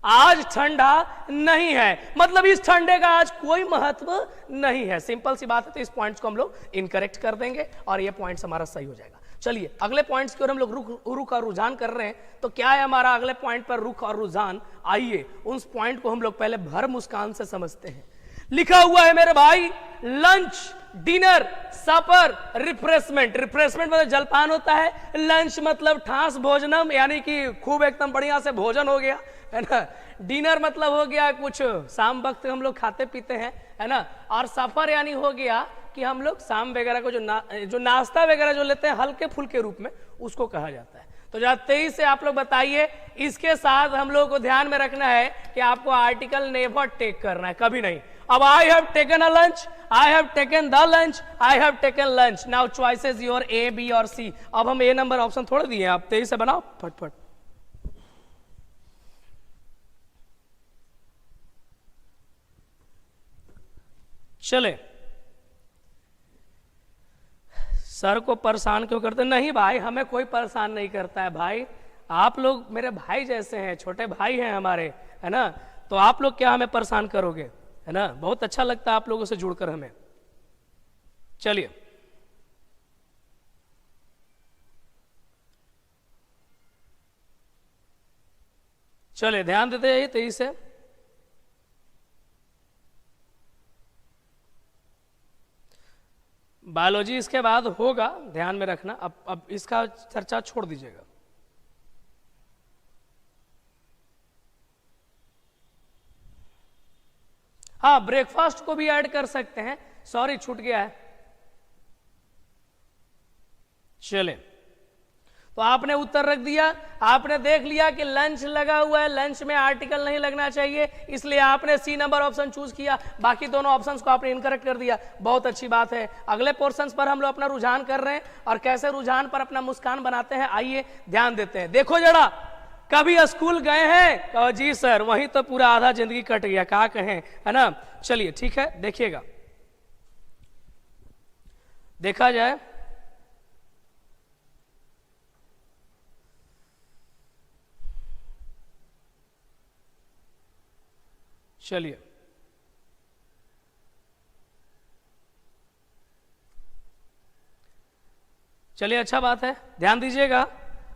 आज ठंडा नहीं है, मतलब इस ठंडे का आज कोई महत्व नहीं है। सिंपल सी बात है। तो इस पॉइंट्स को हम लोग इनकरेक्ट कर देंगे और ये पॉइंट्स हमारा सही हो जाएगा। चलिए, अगले पॉइंट्स की ओर हम लोग रुख और रुझान कर रहे हैं। तो क्या है हमारा अगले पॉइंट पर रुख और रुझान? आइए उस पॉइंट को हम लोग पहले भर मुस्कान से समझते हैं। लिखा हुआ है मेरे भाई, लंच, डिनर, सपर, रिफ्रेशमेंट। रिफ्रेशमेंट मतलब जलपान होता है, लंच मतलब ठास भोजनम, यानी कि खूब एकदम बढ़िया से भोजन हो गया, है ना? डिनर मतलब हो गया कुछ शाम वक्त हम लोग खाते पीते हैं, है ना? और सफर यानी हो गया कि हम लोग शाम वगैरह को जो नाश्ता वगैरह जो लेते हैं हल्के फुल्के रूप में, उसको कहा जाता है। तो 23 से आप लोग बताइए, इसके साथ हम लोग को ध्यान में रखना है कि आपको आर्टिकल नेवर टेक करना है, कभी नहीं। अब I have taken a lunch, I have taken the lunch, I have taken lunch. Now choices your A, B और सी। अब हम ए नंबर ऑप्शन थोड़े दिए, आप 23 से बनाओ फटफट। चले, सर को परेशान क्यों करते? नहीं भाई, हमें कोई परेशान नहीं करता है भाई, आप लोग मेरे भाई जैसे हैं, छोटे भाई हैं हमारे, है ना? तो आप लोग क्या हमें परेशान करोगे, है ना? बहुत अच्छा लगता है आप लोगों से जुड़कर हमें। चलिए, चलिए ध्यान देते जाइए 23 से। बायोलॉजी इसके बाद होगा, ध्यान में रखना। अब इसका चर्चा छोड़ दीजिएगा। हाँ, ब्रेकफास्ट को भी ऐड कर सकते हैं, सॉरी छूट गया है। चले, तो आपने उत्तर रख दिया, आपने देख लिया कि लंच लगा हुआ है, लंच में आर्टिकल नहीं लगना चाहिए, इसलिए आपने सी नंबर ऑप्शन चूज किया। बाकी दोनों ऑप्शंस को आपने इनकरेक्ट कर दिया, बहुत अच्छी बात है। अगले पोर्शंस पर हम लोग अपना रुझान कर रहे हैं और कैसे रुझान पर अपना मुस्कान बनाते हैं, आइए ध्यान देते हैं। देखो जरा, कभी स्कूल गए हैं? कहो जी सर, वहीं तो पूरा आधा जिंदगी कट गया, क्या कहें, है ना? चलिए ठीक है, देखिएगा, देखा जाए। चलिए, चलिए अच्छा बात है, ध्यान दीजिएगा।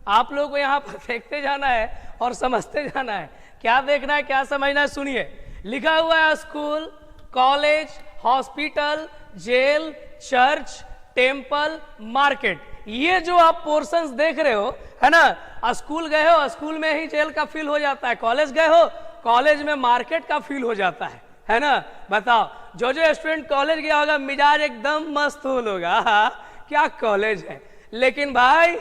आप लोगों को यहां पर देखते जाना है और समझते जाना है। क्या देखना है, क्या समझना है, सुनिए। लिखा हुआ है school, college, hospital, jail, church, temple, market. ये जो आप पोर्शंस देख रहे हो, है ना, स्कूल गए हो, स्कूल में ही जेल का फील हो जाता है, कॉलेज गए हो, कॉलेज में मार्केट का फील हो जाता है ना। बताओ, जो स्टूडेंट कॉलेज गया होगा मिजाज एकदम मस्त होगा, क्या कॉलेज है। लेकिन भाई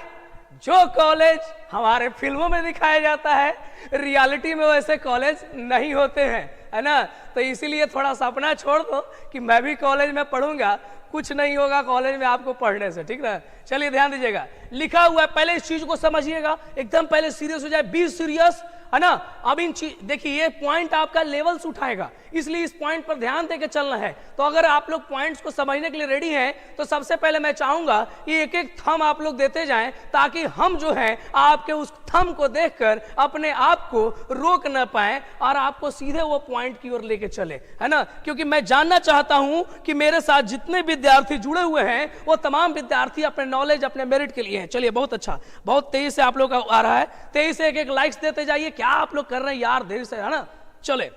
जो कॉलेज हमारे फिल्मों में दिखाया जाता है, रियलिटी में वैसे कॉलेज नहीं होते हैं, है ना। तो इसीलिए थोड़ा सपना छोड़ दो कि मैं भी कॉलेज में पढ़ूंगा, कुछ नहीं होगा कॉलेज में आपको पढ़ने से, ठीक ना। चलिए ध्यान दीजिएगा, लिखा हुआ है, पहले इस चीज को समझिएगा, एकदम पहले सीरियस हो जाए, बी सीरियस, है ना। अब इन चीज देखिए, ये पॉइंट आपका लेवल्स उठाएगा, इसलिए इस पॉइंट पर ध्यान देकर चलना है। तो अगर आप लोग पॉइंट्स को समझने के लिए रेडी हैं, तो सबसे पहले मैं चाहूंगा कि एक एक थंब आप लोग देते जाएं, ताकि हम जो है आपके उस थंब को देखकर अपने आप को रोक न पाए और आपको सीधे वो पॉइंट की ओर लेके चले, है ना। क्योंकि मैं जानना चाहता हूं कि मेरे साथ जितने विद्यार्थी जुड़े हुए हैं वो तमाम विद्यार्थी अपने नॉलेज, अपने मेरिट के लिए हैं। चलिए, बहुत अच्छा, बहुत तेजी से आप लोग का आ रहा है, तेजी से एक एक लाइक्स देते जाइए। क्या आप लोग कर रहे हैं यार, देर से, है ना। चले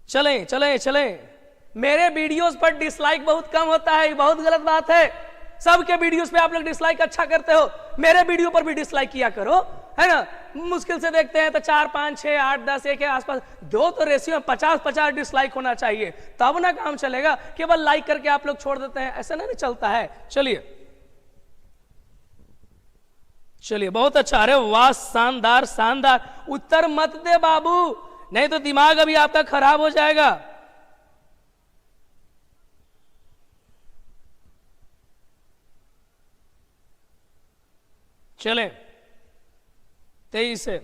चले चले चले। मेरे वीडियोस पर डिसलाइक बहुत कम होता है, बहुत गलत बात है। सबके वीडियोस पे आप लोग डिसलाइक अच्छा करते हो, मेरे वीडियो पर भी डिसलाइक किया करो, है ना। मुश्किल से देखते हैं तो 4, 5, 6, 8, 10, 1 के आसपास, 2 तो रेशियो में 50-50 डिसलाइक होना चाहिए, तब ना काम चलेगा। केवल लाइक करके आप लोग छोड़ देते हैं, ऐसा नहीं चलता है। चलिए चलिए, बहुत अच्छा, अरे वाह, शानदार शानदार। उत्तर मत दे बाबू, नहीं तो दिमाग अभी आपका खराब हो जाएगा। चले तेईस से।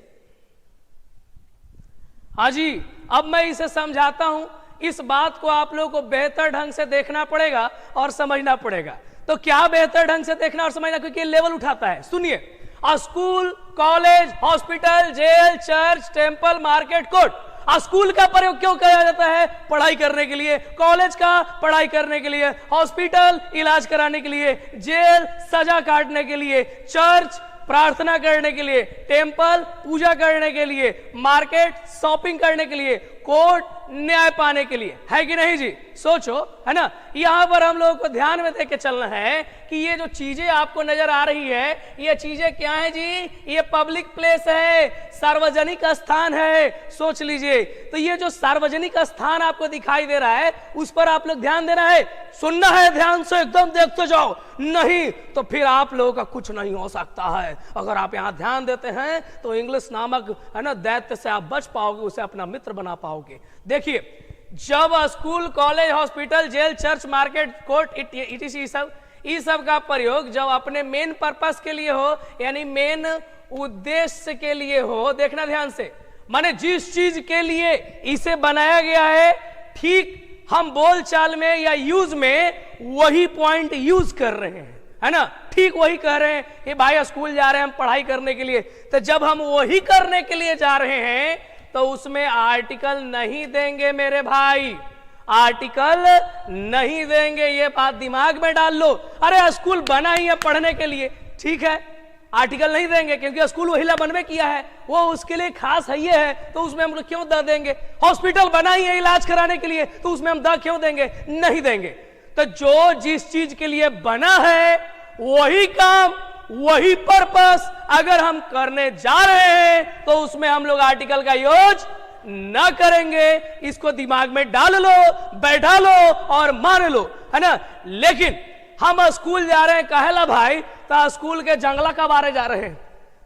हाँ जी, अब मैं इसे समझाता हूं। इस बात को आप लोगों को बेहतर ढंग से देखना पड़ेगा और समझना पड़ेगा। तो क्या बेहतर ढंग से देखना और समझना, क्योंकि ये लेवल उठाता है। सुनिए, school, college, hospital, jail, church, temple, market, court. School का प्रयोग क्यों किया जाता है? पढ़ाई करने के लिए। कॉलेज का पढ़ाई करने के लिए। हॉस्पिटल इलाज कराने के लिए। जेल सजा काटने के लिए। चर्च प्रार्थना करने के लिए। टेंपल पूजा करने के लिए। मार्केट शॉपिंग करने के लिए। कोर्ट न्याय पाने के लिए। है कि नहीं जी? सोचो, है ना। यहां पर हम लोगों को ध्यान में देके चलना है कि ये जो चीजें आपको नजर आ रही है, ये चीजें क्या है जी? ये पब्लिक प्लेस है, सार्वजनिक स्थान है। सोच लीजिए, तो ये जो सार्वजनिक स्थान आपको दिखाई दे रहा है, उस पर आप लोग ध्यान देना है, सुनना है ध्यान से, एकदम देखते जाओ, नहीं तो फिर आप लोगों का कुछ नहीं हो सकता है। अगर आप यहां ध्यान देते हैं तो इंग्लिश नामक, है ना, दैत्य से आप बच पाओगे, उसे अपना मित्र बना पाओगे। देखिए, जब school, college, hospital, jail, church, market, court, इस सब का प्रयोग जब अपने मेन पर्पस के लिए हो, यानी मेन उद्देश्य के लिए हो, देखना ध्यान से, माने जिस चीज के लिए इसे बनाया गया है, ठीक हम बोलचाल में या यूज में वही पॉइंट यूज कर रहे हैं, है ना। ठीक वही कह रहे हैं कि भाई स्कूल जा रहे हैं हम पढ़ाई करने के लिए, तो जब हम वही करने के लिए जा रहे हैं तो उसमें आर्टिकल नहीं देंगे मेरे भाई, आर्टिकल नहीं देंगे। ये बात दिमाग में डाल लो। अरे स्कूल बना ही है पढ़ने के लिए, ठीक है, आर्टिकल नहीं देंगे क्योंकि स्कूल वही ला बनवे किया है, वो उसके लिए खास है, ये है, तो उसमें हम लोग क्यों द देंगे। हॉस्पिटल बना ही है इलाज कराने के लिए, तो उसमें हम द क्यों देंगे? नहीं देंगे। तो जो जिस चीज के लिए बना है वही काम, वही पर्पस अगर हम करने जा रहे हैं तो उसमें हम लोग आर्टिकल का यूज न करेंगे। इसको दिमाग में डाल लो, बैठा लो और मान लो, है ना। लेकिन हम स्कूल जा रहे हैं, कहेला भाई, तो स्कूल के जंगला का बारे जा रहे हैं,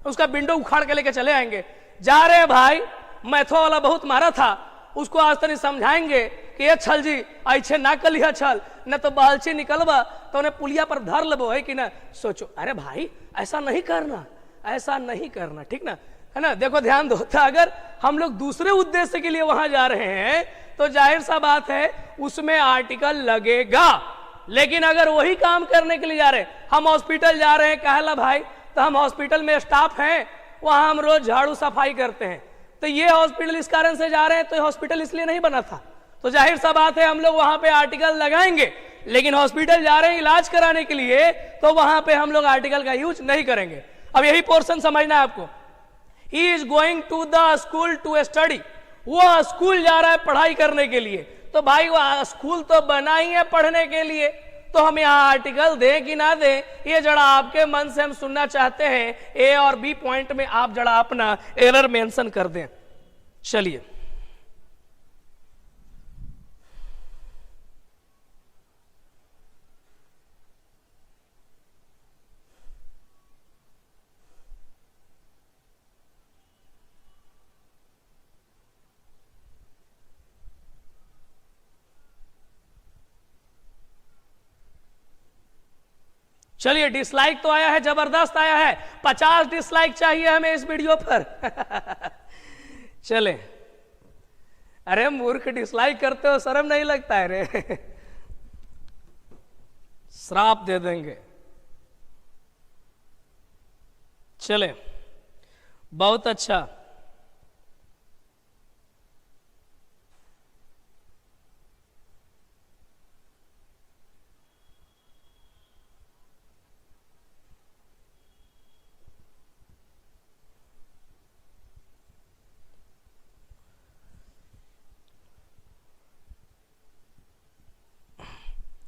उसका विंडो उखाड़ के लेके चले आएंगे। जा रहे हैं भाई, मैथो वाला बहुत मारा था, उसको आज तक समझाएंगे कि ये छल जी ऐसे ना कर लिया छल, न तो बालची निकलबा तो उन्हें पुलिया पर धर लेबो, है कि ना। सोचो, अरे भाई ऐसा नहीं करना, ऐसा नहीं करना, ठीक ना, है ना। देखो ध्यान दो, तो अगर हम लोग दूसरे उद्देश्य के लिए वहां जा रहे हैं तो जाहिर सा बात है उसमें आर्टिकल लगेगा। लेकिन अगर वही काम करने के लिए जा रहे हैं, हम हॉस्पिटल जा रहे हैं, कहला भाई, तो हम हॉस्पिटल में स्टाफ हैं, वहां हम रोज झाड़ू सफाई करते हैं, तो ये हॉस्पिटल इस कारण से जा रहे हैं, तो हॉस्पिटल इसलिए नहीं बना था, तो जाहिर सा बात है हम लोग वहां पे आर्टिकल लगाएंगे। लेकिन हॉस्पिटल जा रहे हैं इलाज कराने के लिए, तो वहां पे हम लोग आर्टिकल का यूज नहीं करेंगे। अब यही पोर्शन समझना है आपको। He is going to the school to study, वो स्कूल जा रहा है पढ़ाई करने के लिए, तो भाई वो स्कूल तो बना ही है पढ़ने के लिए, तो हम यहाँ आर्टिकल दें कि ना दें, ये जरा आपके मन से हम सुनना चाहते हैं। ए और बी पॉइंट में आप जरा अपना एरर मेंशन कर दें। चलिए, चलिए, डिसलाइक तो आया है, जबरदस्त आया है। 50 डिसलाइक चाहिए हमें इस वीडियो पर। चले, अरे मूर्ख, डिसलाइक करते हो, शर्म नहीं लगता है रे? श्राप दे देंगे। चले, बहुत अच्छा।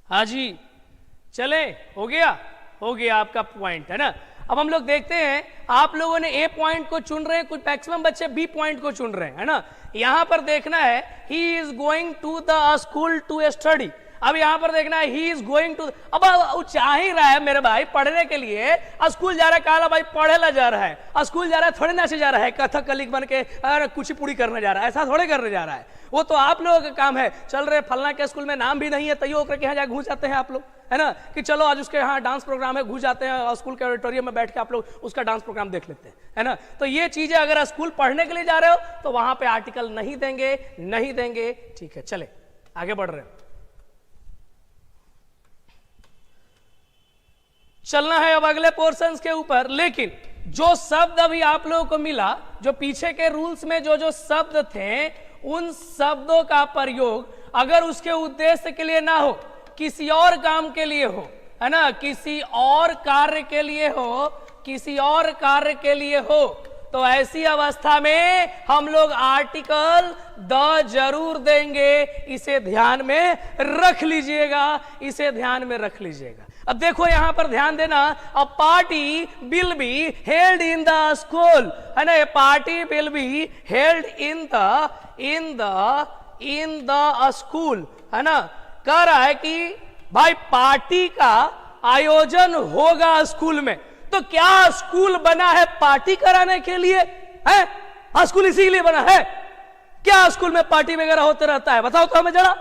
हाँ जी, चले, हो गया आपका पॉइंट, है ना। अब हम लोग देखते हैं, आप लोगों ने ए पॉइंट को चुन रहे हैं, कुछ मैक्सिमम बच्चे बी पॉइंट को चुन रहे हैं, है ना। यहां पर देखना है, he is going to the school to study. अब यहां पर देखना है, ही इज गोइंग टू, अब वो चाह ही रहा है मेरे भाई पढ़ने के लिए, स्कूल जा रहा है। काला भाई पढ़े ला जा रहा है, स्कूल जा रहा है, थोड़े ना से जा रहा है कथकली बन के कुचिपुड़ी करने जा रहा है, ऐसा थोड़े करने जा रहा है। वो तो आप लोगों का काम है। चल रहे फलना के स्कूल में नाम भी नहीं है, तैयो के यहाँ जाके घुस जाते हैं आप लोग, है ना, कि चलो आज उसके यहाँ डांस प्रोग्राम है, घुस जाते हैं स्कूल के ऑडिटोरियम में बैठ के आप लोग उसका डांस प्रोग्राम देख लेते हैं, है ना। तो ये चीजें, अगर स्कूल पढ़ने के लिए जा रहे हो तो वहां पे आर्टिकल नहीं देंगे। ठीक है, चले आगे बढ़ रहे हैं। चलना है अब अगले पोर्शंस के ऊपर। लेकिन जो शब्द अभी आप लोगों को मिला, जो पीछे के रूल्स में जो शब्द थे, उन शब्दों का प्रयोग अगर उसके उद्देश्य के लिए ना हो, किसी और काम के लिए हो, है ना, किसी और कार्य के लिए हो, तो ऐसी अवस्था में हम लोग आर्टिकल द जरूर देंगे। इसे ध्यान में रख लीजिएगा। अब देखो यहां पर ध्यान देना, a party will be held in the school, है ना। Party will be held in the school, है ना। कह रहा है कि भाई पार्टी का आयोजन होगा स्कूल में। तो क्या स्कूल बना है पार्टी कराने के लिए? है स्कूल इसीलिए बना है क्या? स्कूल में पार्टी वगैरह होते रहता है? बताओ तो हमें जरा,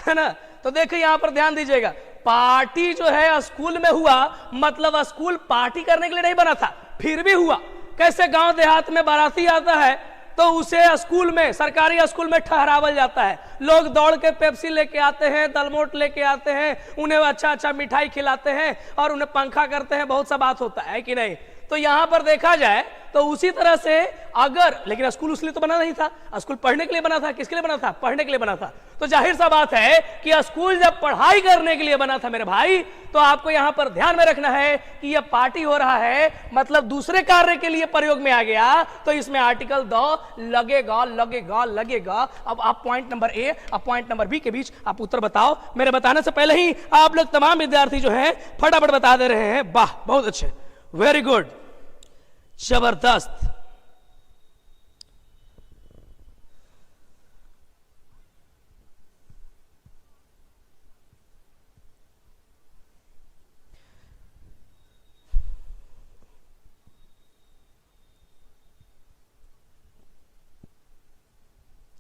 है ना। तो देखिए यहां पर ध्यान दीजिएगा, पार्टी जो है स्कूल में हुआ, मतलब स्कूल पार्टी करने के लिए नहीं बना था, फिर भी हुआ। कैसे गांव देहात में बाराती आता है तो उसे स्कूल में, सरकारी स्कूल में ठहरावल जाता है। लोग दौड़ के पेप्सी लेके आते हैं, दलमोट लेके आते हैं, उन्हें अच्छा मिठाई खिलाते हैं और उन्हें पंखा करते हैं, बहुत सा बात होता है कि नहीं। तो यहां पर देखा जाए तो उसी तरह से अगर, लेकिन स्कूल उसलिए तो बना नहीं था, स्कूल पढ़ने के लिए बना था। किसके लिए बना था? पढ़ने के लिए बना था। तो जाहिर सा बात है कि स्कूल जब पढ़ाई करने के लिए बना था मेरे भाई, तो आपको यहां पर ध्यान में रखना है कि यह पार्टी हो रहा है, मतलब दूसरे कार्य के लिए प्रयोग में आ गया, तो इसमें आर्टिकल द लगेगा। अब आप पॉइंट नंबर ए और पॉइंट नंबर बी के बीच आप उत्तर बताओ। मेरे बताने से पहले ही आप लोग तमाम विद्यार्थी जो है फटाफट बता दे रहे हैं। वाह, बहुत अच्छे, वेरी गुड, जबरदस्त।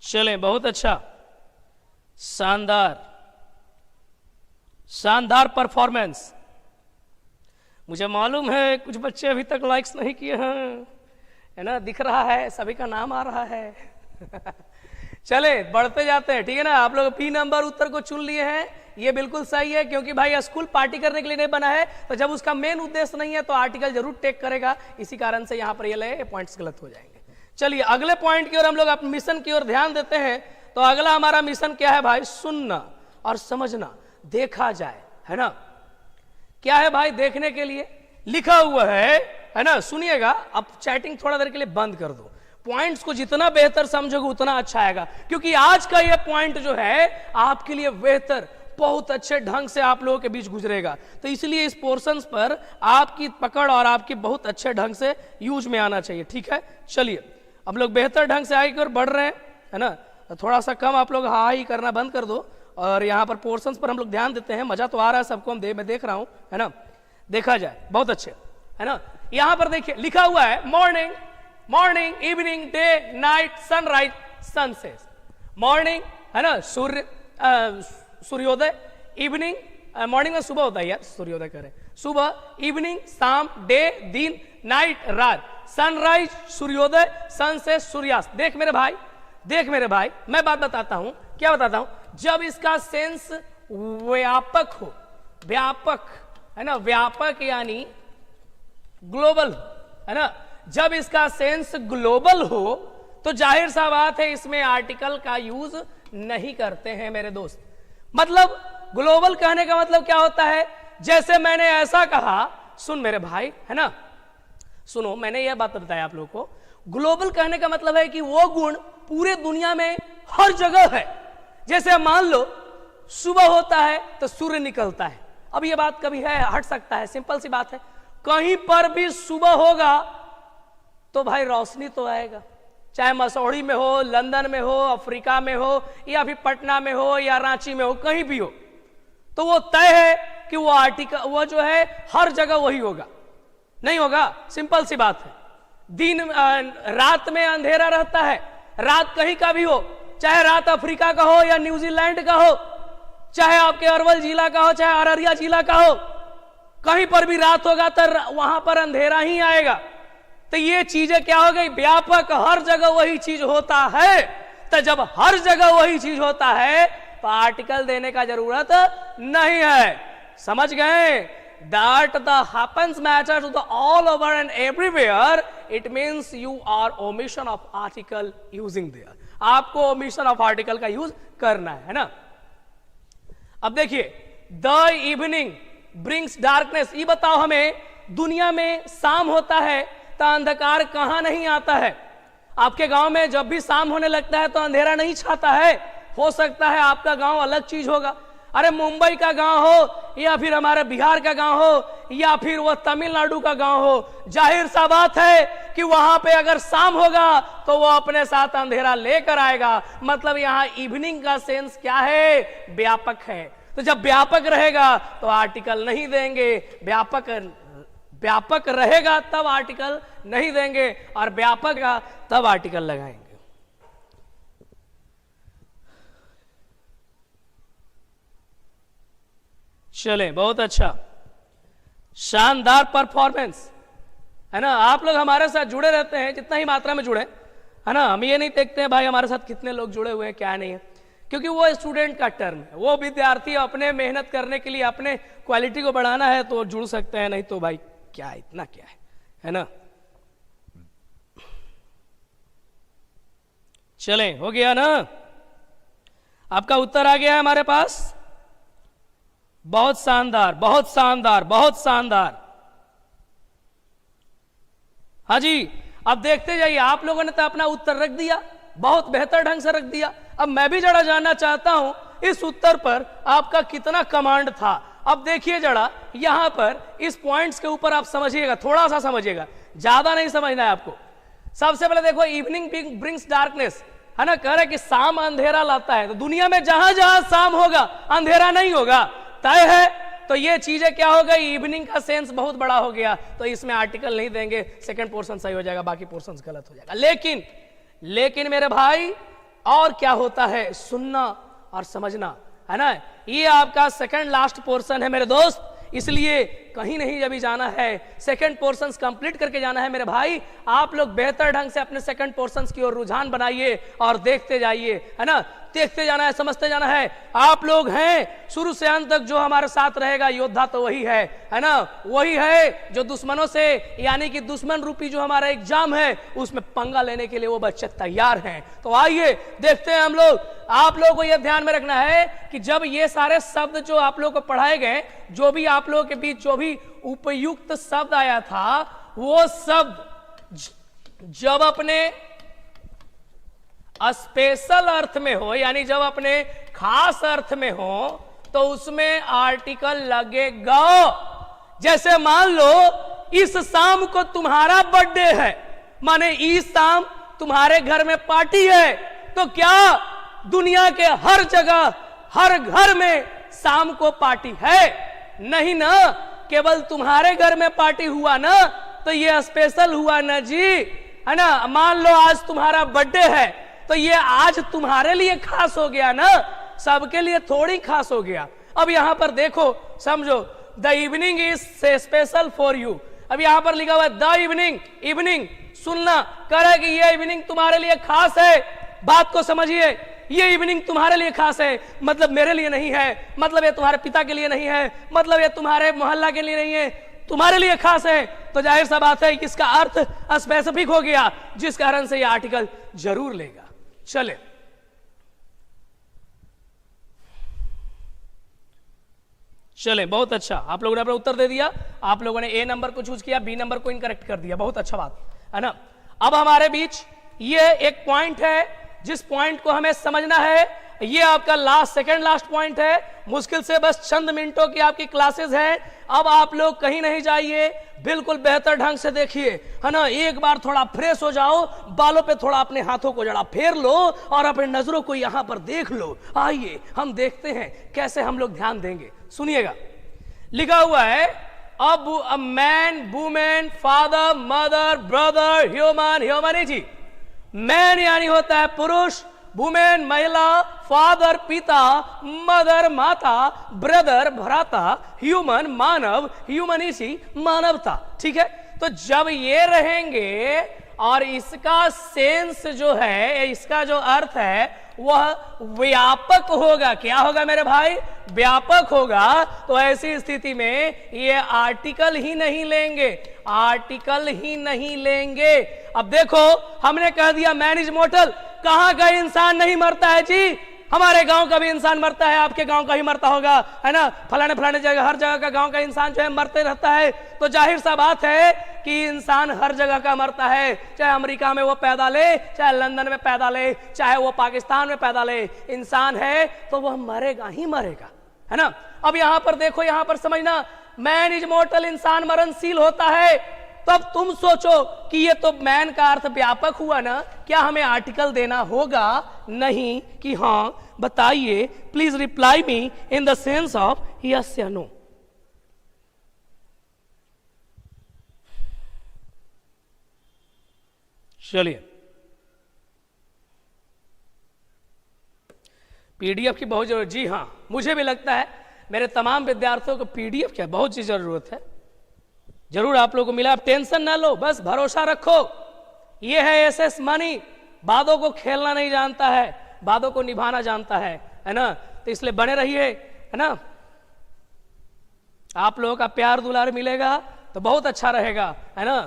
चले, बहुत अच्छा, शानदार परफॉर्मेंस। मुझे मालूम है कुछ बच्चे अभी तक लाइक्स नहीं किए हैं, है ना, दिख रहा है, सभी का नाम आ रहा है। चले बढ़ते जाते हैं, ठीक है ना। आप लोग पी नंबर उत्तर को चुन लिए हैं, ये बिल्कुल सही है, क्योंकि भाई स्कूल पार्टी करने के लिए नहीं बना है, तो जब उसका मेन उद्देश्य नहीं है तो आर्टिकल जरूर टेक करेगा। इसी कारण से यहां पर ये पॉइंट्स गलत हो जाएंगे। चलिए अगले पॉइंट की ओर हम लोग अपने मिशन की ओर ध्यान देते हैं। तो अगला हमारा मिशन क्या है भाई? सुनना और समझना, देखा जाए, है ना। क्या है भाई? देखने के लिए लिखा हुआ है ना। सुनिएगा, अब चैटिंग थोड़ा देर के लिए बंद कर दो। पॉइंट्स को जितना बेहतर समझोगे उतना अच्छा आएगा, क्योंकि आज का ये पॉइंट जो है आपके लिए बेहतर बहुत अच्छे ढंग से आप लोगों के बीच गुजरेगा। तो इसलिए इस पोर्शंस पर आपकी पकड़ और आपकी बहुत अच्छे ढंग से यूज में आना चाहिए, ठीक है। चलिए हम लोग बेहतर ढंग से आगे की ओर बढ़ रहे हैं, है ना। थोड़ा सा कम आप लोग हा ही करना बंद कर दो और यहाँ पर पोर्शंस पर हम लोग ध्यान देते हैं। मजा तो आ रहा है सबको, मैं देख रहा हूं, है ना। देखा जाए बहुत अच्छे, है ना। यहाँ पर देखिए लिखा हुआ है morning, morning, evening, day, night, sunrise, sunset. Morning, है ना, सूर्योदय, इवनिंग, मॉर्निंग में सुबह होता है यार, सूर्योदय करें, सुबह, इवनिंग शाम, डे दिन, नाइट रात, सनराइज सूर्योदय, सनसेट सूर्यास्त। देख मेरे भाई, देख मेरे भाई, मैं बात बताता हूं, क्या बताता हूं। जब इसका सेंस व्यापक हो, व्यापक, है ना, व्यापक यानी ग्लोबल, है ना, जब इसका सेंस ग्लोबल हो तो जाहिर सा बात है इसमें आर्टिकल का यूज नहीं करते हैं मेरे दोस्त। मतलब ग्लोबल कहने का मतलब क्या होता है, जैसे मैंने ऐसा कहा, सुन मेरे भाई, है ना, सुनो, मैंने यह बात बताया आप लोगों को, ग्लोबल कहने का मतलब है कि वो गुण पूरे दुनिया में हर जगह है। जैसे मान लो सुबह होता है तो सूर्य निकलता है, अब ये बात कभी है, हट सकता है, सिंपल सी बात है। कहीं पर भी सुबह होगा तो भाई रोशनी तो आएगा, चाहे मसौड़ी में हो, लंदन में हो, अफ्रीका में हो, या फिर पटना में हो, या रांची में हो, कहीं भी हो, तो वो तय है कि वो आर्टिकल, वो जो है हर जगह वही होगा, नहीं होगा, सिंपल सी बात है। दिन रात में अंधेरा रहता है, रात कहीं का भी हो, चाहे रात अफ्रीका का हो या न्यूजीलैंड का हो, चाहे आपके अरवल जिला का हो, चाहे अररिया जिला का हो, कहीं पर भी रात होगा तो वहां पर अंधेरा ही आएगा। तो ये चीजें क्या हो गई, व्यापक, हर जगह वही चीज होता है। तो जब हर जगह वही चीज होता है तो आर्टिकल देने का जरूरत नहीं है, समझ गए। That the happens matter to the all over and everywhere, it means you are omission of article using there. आपको omission of article का यूज करना है ना। अब देखिए, the evening brings darkness, ये बताओ हमें, दुनिया में शाम होता है तो अंधकार कहां नहीं आता है। आपके गांव में जब भी शाम होने लगता है तो अंधेरा नहीं छाता है। हो सकता है आपका गांव अलग चीज होगा, अरे मुंबई का गांव हो या फिर हमारे बिहार का गांव हो या फिर वह तमिलनाडु का गांव हो, जाहिर सा बात है कि वहां पे अगर शाम होगा तो वो अपने साथ अंधेरा लेकर आएगा। मतलब यहां इवनिंग का सेंस क्या है, व्यापक है। तो जब व्यापक रहेगा तो आर्टिकल नहीं देंगे, व्यापक रहेगा तब आर्टिकल नहीं देंगे, और व्यापक का तब आर्टिकल लगाएंगे। चलें, बहुत अच्छा, शानदार परफॉर्मेंस, है ना। आप लोग हमारे साथ जुड़े रहते हैं, जितना ही मात्रा में जुड़े, है ना। हम ये नहीं देखते हैं भाई हमारे साथ कितने लोग जुड़े हुए हैं, क्या नहीं है, क्योंकि वो स्टूडेंट का टर्म है, वो विद्यार्थी अपने मेहनत करने के लिए, अपने क्वालिटी को बढ़ाना है तो जुड़ सकते हैं, नहीं तो भाई क्या इतना क्या है ना। चलें, हो गया ना, आपका उत्तर आ गया है हमारे पास। बहुत शानदार, बहुत शानदार, बहुत शानदार। हाँ जी, अब देखते जाइए, आप लोगों ने तो अपना उत्तर रख दिया, बहुत बेहतर ढंग से रख दिया। अब मैं भी जरा जानना चाहता हूं इस उत्तर पर आपका कितना कमांड था। अब देखिए जरा यहां पर इस पॉइंट्स के ऊपर आप समझिएगा, थोड़ा सा समझिएगा, ज्यादा नहीं समझना है आपको। सबसे पहले देखो, इवनिंग ब्रिंग्स डार्कनेस, है ना, कह रहे कि शाम अंधेरा लाता है। तो दुनिया में जहां जहां शाम होगा अंधेरा नहीं होगा, तय है। तो ये चीजें क्या हो गई, इवनिंग का सेंस बहुत बड़ा हो गया, तो इसमें आर्टिकल नहीं देंगे, सेकंड पोर्शन सही हो जाएगा, बाकी पोर्शन गलत हो जाएगा। लेकिन मेरे भाई और क्या होता है, सुनना और समझना, है ना। ये आपका सेकंड लास्ट पोर्शन है मेरे दोस्त, इसलिए कहीं नहीं अभी जाना है, सेकंड पोर्शंस कंप्लीट करके जाना है मेरे भाई। आप लोग बेहतर ढंग से अपने सेकंड पोर्शंस की ओर रुझान बनाइए और देखते जाइए, है ना, देखते जाना है, समझते जाना है। आप लोग हैं शुरू से अंत तक जो हमारे साथ रहेगा, योद्धा तो वही है ना, वही है जो दुश्मनों से, यानी कि दुश्मन रूपी जो हमारा एग्जाम है उसमें पंगा लेने के लिए वो बच्चे तैयार हैं। तो आइए देखते हैं हम लोग। आप लोगों को यह ध्यान में रखना है कि जब ये सारे शब्द जो आप लोगों को पढ़ाए गए, जो भी आप लोगों के बीच जो भी उपयुक्त शब्द आया था, वो शब्द जब अपने स्पेशल अर्थ में हो, यानी जब अपने खास अर्थ में हो, तो तो उसमें आर्टिकल लगेगा। जैसे मान लो इस शाम को तुम्हारा बर्थडे है, माने इस शाम तुम्हारे घर में पार्टी है, तो क्या दुनिया के हर जगह हर घर में शाम को पार्टी है? नहीं ना, केवल तुम्हारे घर में पार्टी हुआ ना तो ये स्पेशल हुआ ना जी, है ना। मान लो आज तुम्हारा बर्थडे है तो ये आज तुम्हारे लिए खास हो गया ना, सबके लिए थोड़ी खास हो गया। अब यहां पर देखो, समझो, the evening is special for you. अब यहां पर लिखा हुआ है द इवनिंग, इवनिंग सुनना कर है कि ये इवनिंग तुम्हारे लिए खास है। बात को समझिए, ये इवनिंग तुम्हारे लिए खास है, मतलब मेरे लिए नहीं है, मतलब ये तुम्हारे पिता के लिए नहीं है, मतलब ये तुम्हारे मोहल्ला के लिए नहीं है, तुम्हारे लिए खास है। तो जाहिर सा बात है कि इसका अर्थ स्पेसिफिक हो गया, जिस कारण से ये आर्टिकल जरूर लेगा। चले, चले, बहुत अच्छा, आप लोगों ने अपना उत्तर दे दिया। आप लोगों ने ए नंबर को चूज किया, बी नंबर को इनकरेक्ट कर दिया, बहुत अच्छा बात है ना। अब हमारे बीच ये एक पॉइंट है जिस पॉइंट को हमें समझना है। ये आपका लास्ट, सेकंड लास्ट पॉइंट है। मुश्किल से बस चंद मिनटों की आपकी क्लासेस है। अब आप लोग कहीं नहीं जाइए, बिल्कुल बेहतर ढंग से देखिए, है ना। एक बार थोड़ा फ्रेश हो जाओ, बालों पे थोड़ा अपने हाथों को जरा फेर लो और अपने नजरों को यहां पर देख लो। आइए हम देखते हैं कैसे हम लोग ध्यान देंगे। सुनिएगा, लिखा हुआ है a man, women, father, mother, brother, human, humanity. Man यानी होता है पुरुष, वुमेन महिला, फादर पिता, मदर माता, ब्रदर भ्राता, ह्यूमन मानव, ह्यूमनिटी मानवता। ठीक है, तो जब ये रहेंगे और इसका सेंस जो है, इसका जो अर्थ है वह व्यापक होगा। क्या होगा मेरे भाई? व्यापक होगा। तो ऐसी स्थिति में ये आर्टिकल ही नहीं लेंगे, आर्टिकल ही नहीं लेंगे। अब देखो, हमने कह दिया मैन इज मोर्टल। कहां का इंसान नहीं मरता है जी? हमारे गांव का भी इंसान मरता है, आपके गांव का ही मरता होगा, है ना। फलाने फलाने जगह, हर जगह का गांव का इंसान जो है मरते रहता है। तो जाहिर सा बात है कि इंसान हर जगह का मरता है, चाहे अमेरिका में वो पैदा ले, चाहे लंदन में पैदा ले, चाहे वो पाकिस्तान में पैदा ले, इंसान है तो वह मरेगा ही मरेगा, है ना। अब यहां पर देखो, यहां पर समझना, मैन इज मोर्टल, इंसान मरणशील होता है। तब तुम सोचो कि ये तो मैन का अर्थ व्यापक हुआ ना, क्या हमें आर्टिकल देना होगा? नहीं, कि हां बताइए, please reply me in the sense of yes या नो। चलिए, पीडीएफ की बहुत जरूरत, जी हां, मुझे भी लगता है मेरे तमाम विद्यार्थियों को पीडीएफ की बहुत सी जरूरत है। जरूर आप लोगों को मिला। आप टेंशन ना लो, बस भरोसा रखो। ये है एसएस मनी, वादों को खेलना नहीं जानता है, वादों को निभाना जानता है ना। तो इसलिए बने रहिए, है ना। आप लोगों का प्यार दुलार मिलेगा तो बहुत अच्छा रहेगा, है ना।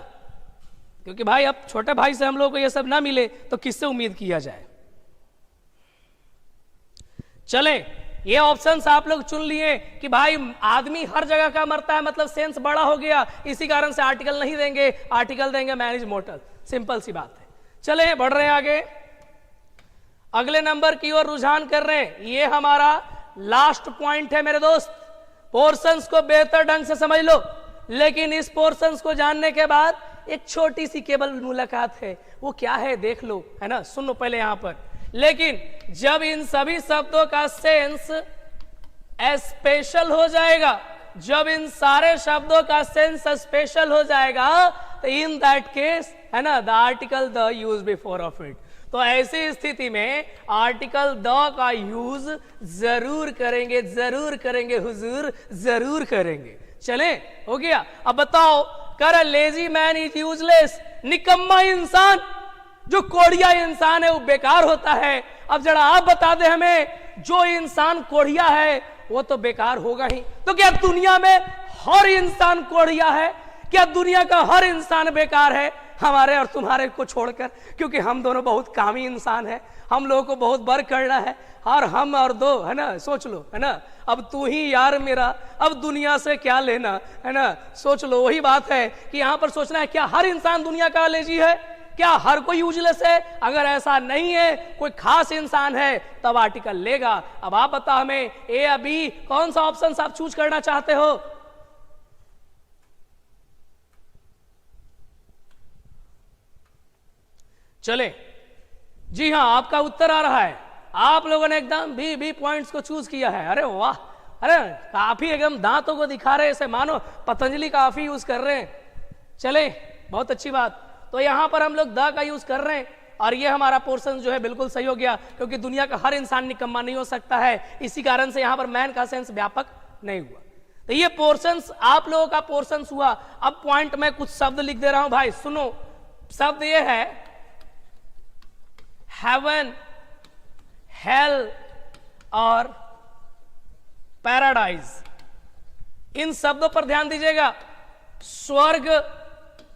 क्योंकि भाई अब छोटे भाई से हम लोगों को ये सब ना मिले तो किससे उम्मीद किया जाए। चले, ये ऑप्शंस आप लोग चुन लिए कि भाई आदमी हर जगह का मरता है, मतलब सेंस बड़ा हो गया, इसी कारण से आर्टिकल नहीं देंगे, आर्टिकल देंगे मैन इज मोर्टल। सिंपल सी बात है। चले, बढ़ रहे हैं आगे, अगले नंबर की ओर रुझान कर रहे हैं। ये हमारा लास्ट पॉइंट है मेरे दोस्त। पोर्शंस को बेहतर ढंग से समझ लो, लेकिन इस पोर्शंस को जानने के बाद एक छोटी सी केवल मुलाकात है। वो क्या है देख लो, है ना। सुन लो पहले यहां पर। लेकिन जब इन सभी शब्दों का सेंस स्पेशल हो जाएगा, जब इन सारे शब्दों का सेंस स्पेशल हो जाएगा, तो इन दैट केस, है ना, the article the use before of it. तो ऐसी स्थिति में आर्टिकल द का यूज जरूर करेंगे, जरूर करेंगे हुजूर, जरूर करेंगे। चले, हो गया। अब बताओ, कर लेजी मैन इज यूजलेस, निकम्मा इंसान, जो कोढ़िया इंसान है वो बेकार होता है। अब जरा आप बता दे हमें, जो इंसान कोढ़िया है वो तो बेकार होगा ही। तो क्या दुनिया में हर इंसान कोढ़िया है? क्या दुनिया का हर इंसान बेकार है, हमारे और तुम्हारे को छोड़कर? क्योंकि हम दोनों बहुत कामी इंसान हैं, हम लोगों को बहुत वर्क करना है, और हम और दो, है ना। सोच लो, है ना। अब तू ही यार मेरा, अब दुनिया से क्या लेना, है ना। सोच लो, वही बात है कि यहां पर सोचना है, क्या हर इंसान दुनिया का लेजी है? क्या हर कोई यूजलेस है? अगर ऐसा नहीं है, कोई खास इंसान है, तब आर्टिकल लेगा। अब आप बताओ हमें, ए या बी, कौन सा ऑप्शन आप चूज करना चाहते हो? चले जी हाँ, आपका उत्तर आ रहा है। आप लोगों ने एकदम बी पॉइंट्स को चूज किया है। अरे वाह, अरे काफी एकदम दांतों को दिखा रहे, ऐसे मानो पतंजलि काफी यूज कर रहे हैं। चले, बहुत अच्छी बात। तो यहां पर हम लोग द का यूज कर रहे हैं और ये हमारा पोर्शन जो है बिल्कुल सही हो गया, क्योंकि दुनिया का हर इंसान निकम्मा नहीं हो सकता है। इसी कारण से यहां पर मैन का सेंस व्यापक नहीं हुआ। तो ये पोर्शंस आप लोगों का पोर्शंस हुआ। अब पॉइंट में कुछ शब्द लिख दे रहा हूं भाई, सुनो। शब्द ये है हेवन, हेल और पैराडाइज। इन शब्दों पर ध्यान दीजिएगा। स्वर्ग,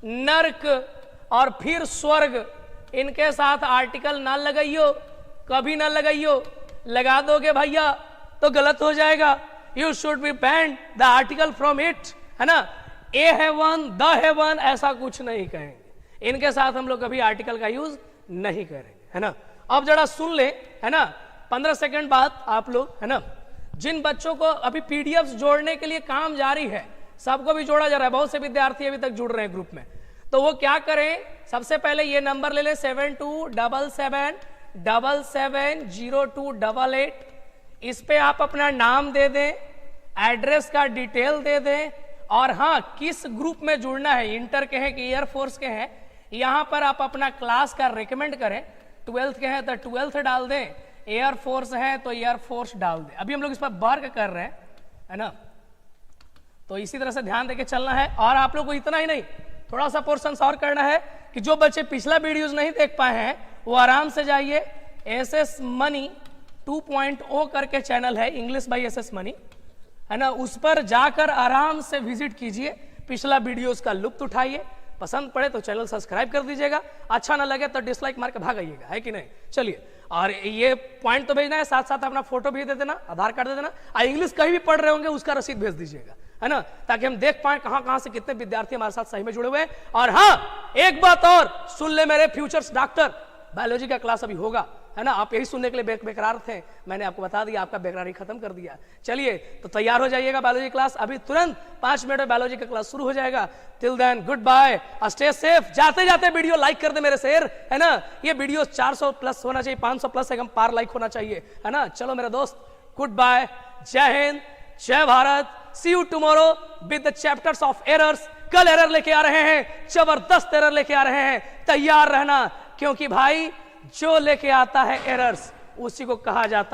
नरक और फिर स्वर्ग, इनके साथ आर्टिकल ना लगाइयो, कभी ना लगाइयो। लगा दोगे भैया तो गलत हो जाएगा। You should be band the article from it, है ना। ए हेवन, द हेवन, ऐसा कुछ नहीं कहेंगे। इनके साथ हम लोग कभी आर्टिकल का यूज नहीं करेंगे, है ना। अब जरा सुन ले, है ना। 15 सेकंड बाद आप लोग, है ना, जिन बच्चों को अभी पीडीएफ जोड़ने के लिए काम जारी है, सबको भी जोड़ा जा रहा है। बहुत से विद्यार्थी अभी तक जुड़ रहे हैं ग्रुप में। तो वो क्या करें, सबसे पहले ये नंबर ले ले 7277770288। इस पे आप अपना नाम दे दें, एड्रेस का डिटेल दे दें, और हाँ, किस ग्रुप में जुड़ना है, इंटर के हैं कि एयरफोर्स के हैं, यहां पर आप अपना क्लास का रिकमेंड करें। 12th के हैं तो 12th डाल दें, एयरफोर्स है तो एयरफोर्स डाल दें। अभी हम लोग इस पर वर्क कर रहे हैं, है ना। तो इसी तरह से ध्यान देके चलना है। और आप लोग को इतना ही नहीं, थोड़ा सा पोर्शन और करना है कि जो बच्चे पिछला वीडियोस नहीं देख पाए हैं, वो आराम से जाइए। एसएस मनी 2.0 करके चैनल है, इंग्लिश बाय एसएस मनी, है ना। उस पर जाकर आराम से विजिट कीजिए, पिछला वीडियोस का लुत्फ उठाइए। पसंद पड़े तो चैनल सब्सक्राइब कर दीजिएगा, अच्छा ना लगे तो डिसलाइक मार के भागाइएगा, है कि नहीं। चलिए, और ये पॉइंट तो भेजना है, साथ साथ अपना फोटो भी दे देना, आधार कार्ड दे देना, और इंग्लिश कहीं भी पढ़ रहे होंगे उसका रसीद भेज दीजिएगा, है ना, ताकि हम देख पाए कहां से कितने विद्यार्थी हमारे साथ सही में जुड़े हुए हैं। और हाँ, एक बात और सुन ले मेरे फ्यूचर्स डॉक्टर, बायोलॉजी का क्लास अभी होगा, है ना। आप यही सुनने के लिए बेकरार थे, मैंने आपको बता दिया, आपका बेकरारी खत्म कर दिया। चलिए, तो तैयार हो जाइएगा बायोलॉजी क्लास। अभी तुरंत 5 मिनट में बायोलॉजी का क्लास शुरू हो जाएगा। Till then good bye, stay safe. जाते जाते वीडियो लाइक कर दे मेरे शेर, है ना। ये वीडियो 400 प्लस होना चाहिए, 500 प्लस एकदम पार लाइक होना चाहिए, है ना। चलो मेरे दोस्त, good bye, Jai Hind, Jai Bharat. See you tomorrow with the chapters of errors. कल एरर लेके आ रहे हैं, जबरदस्त एरर लेके आ रहे हैं, तैयार रहना, क्योंकि भाई जो लेके आता है एरर्स, उसी को कहा जाता है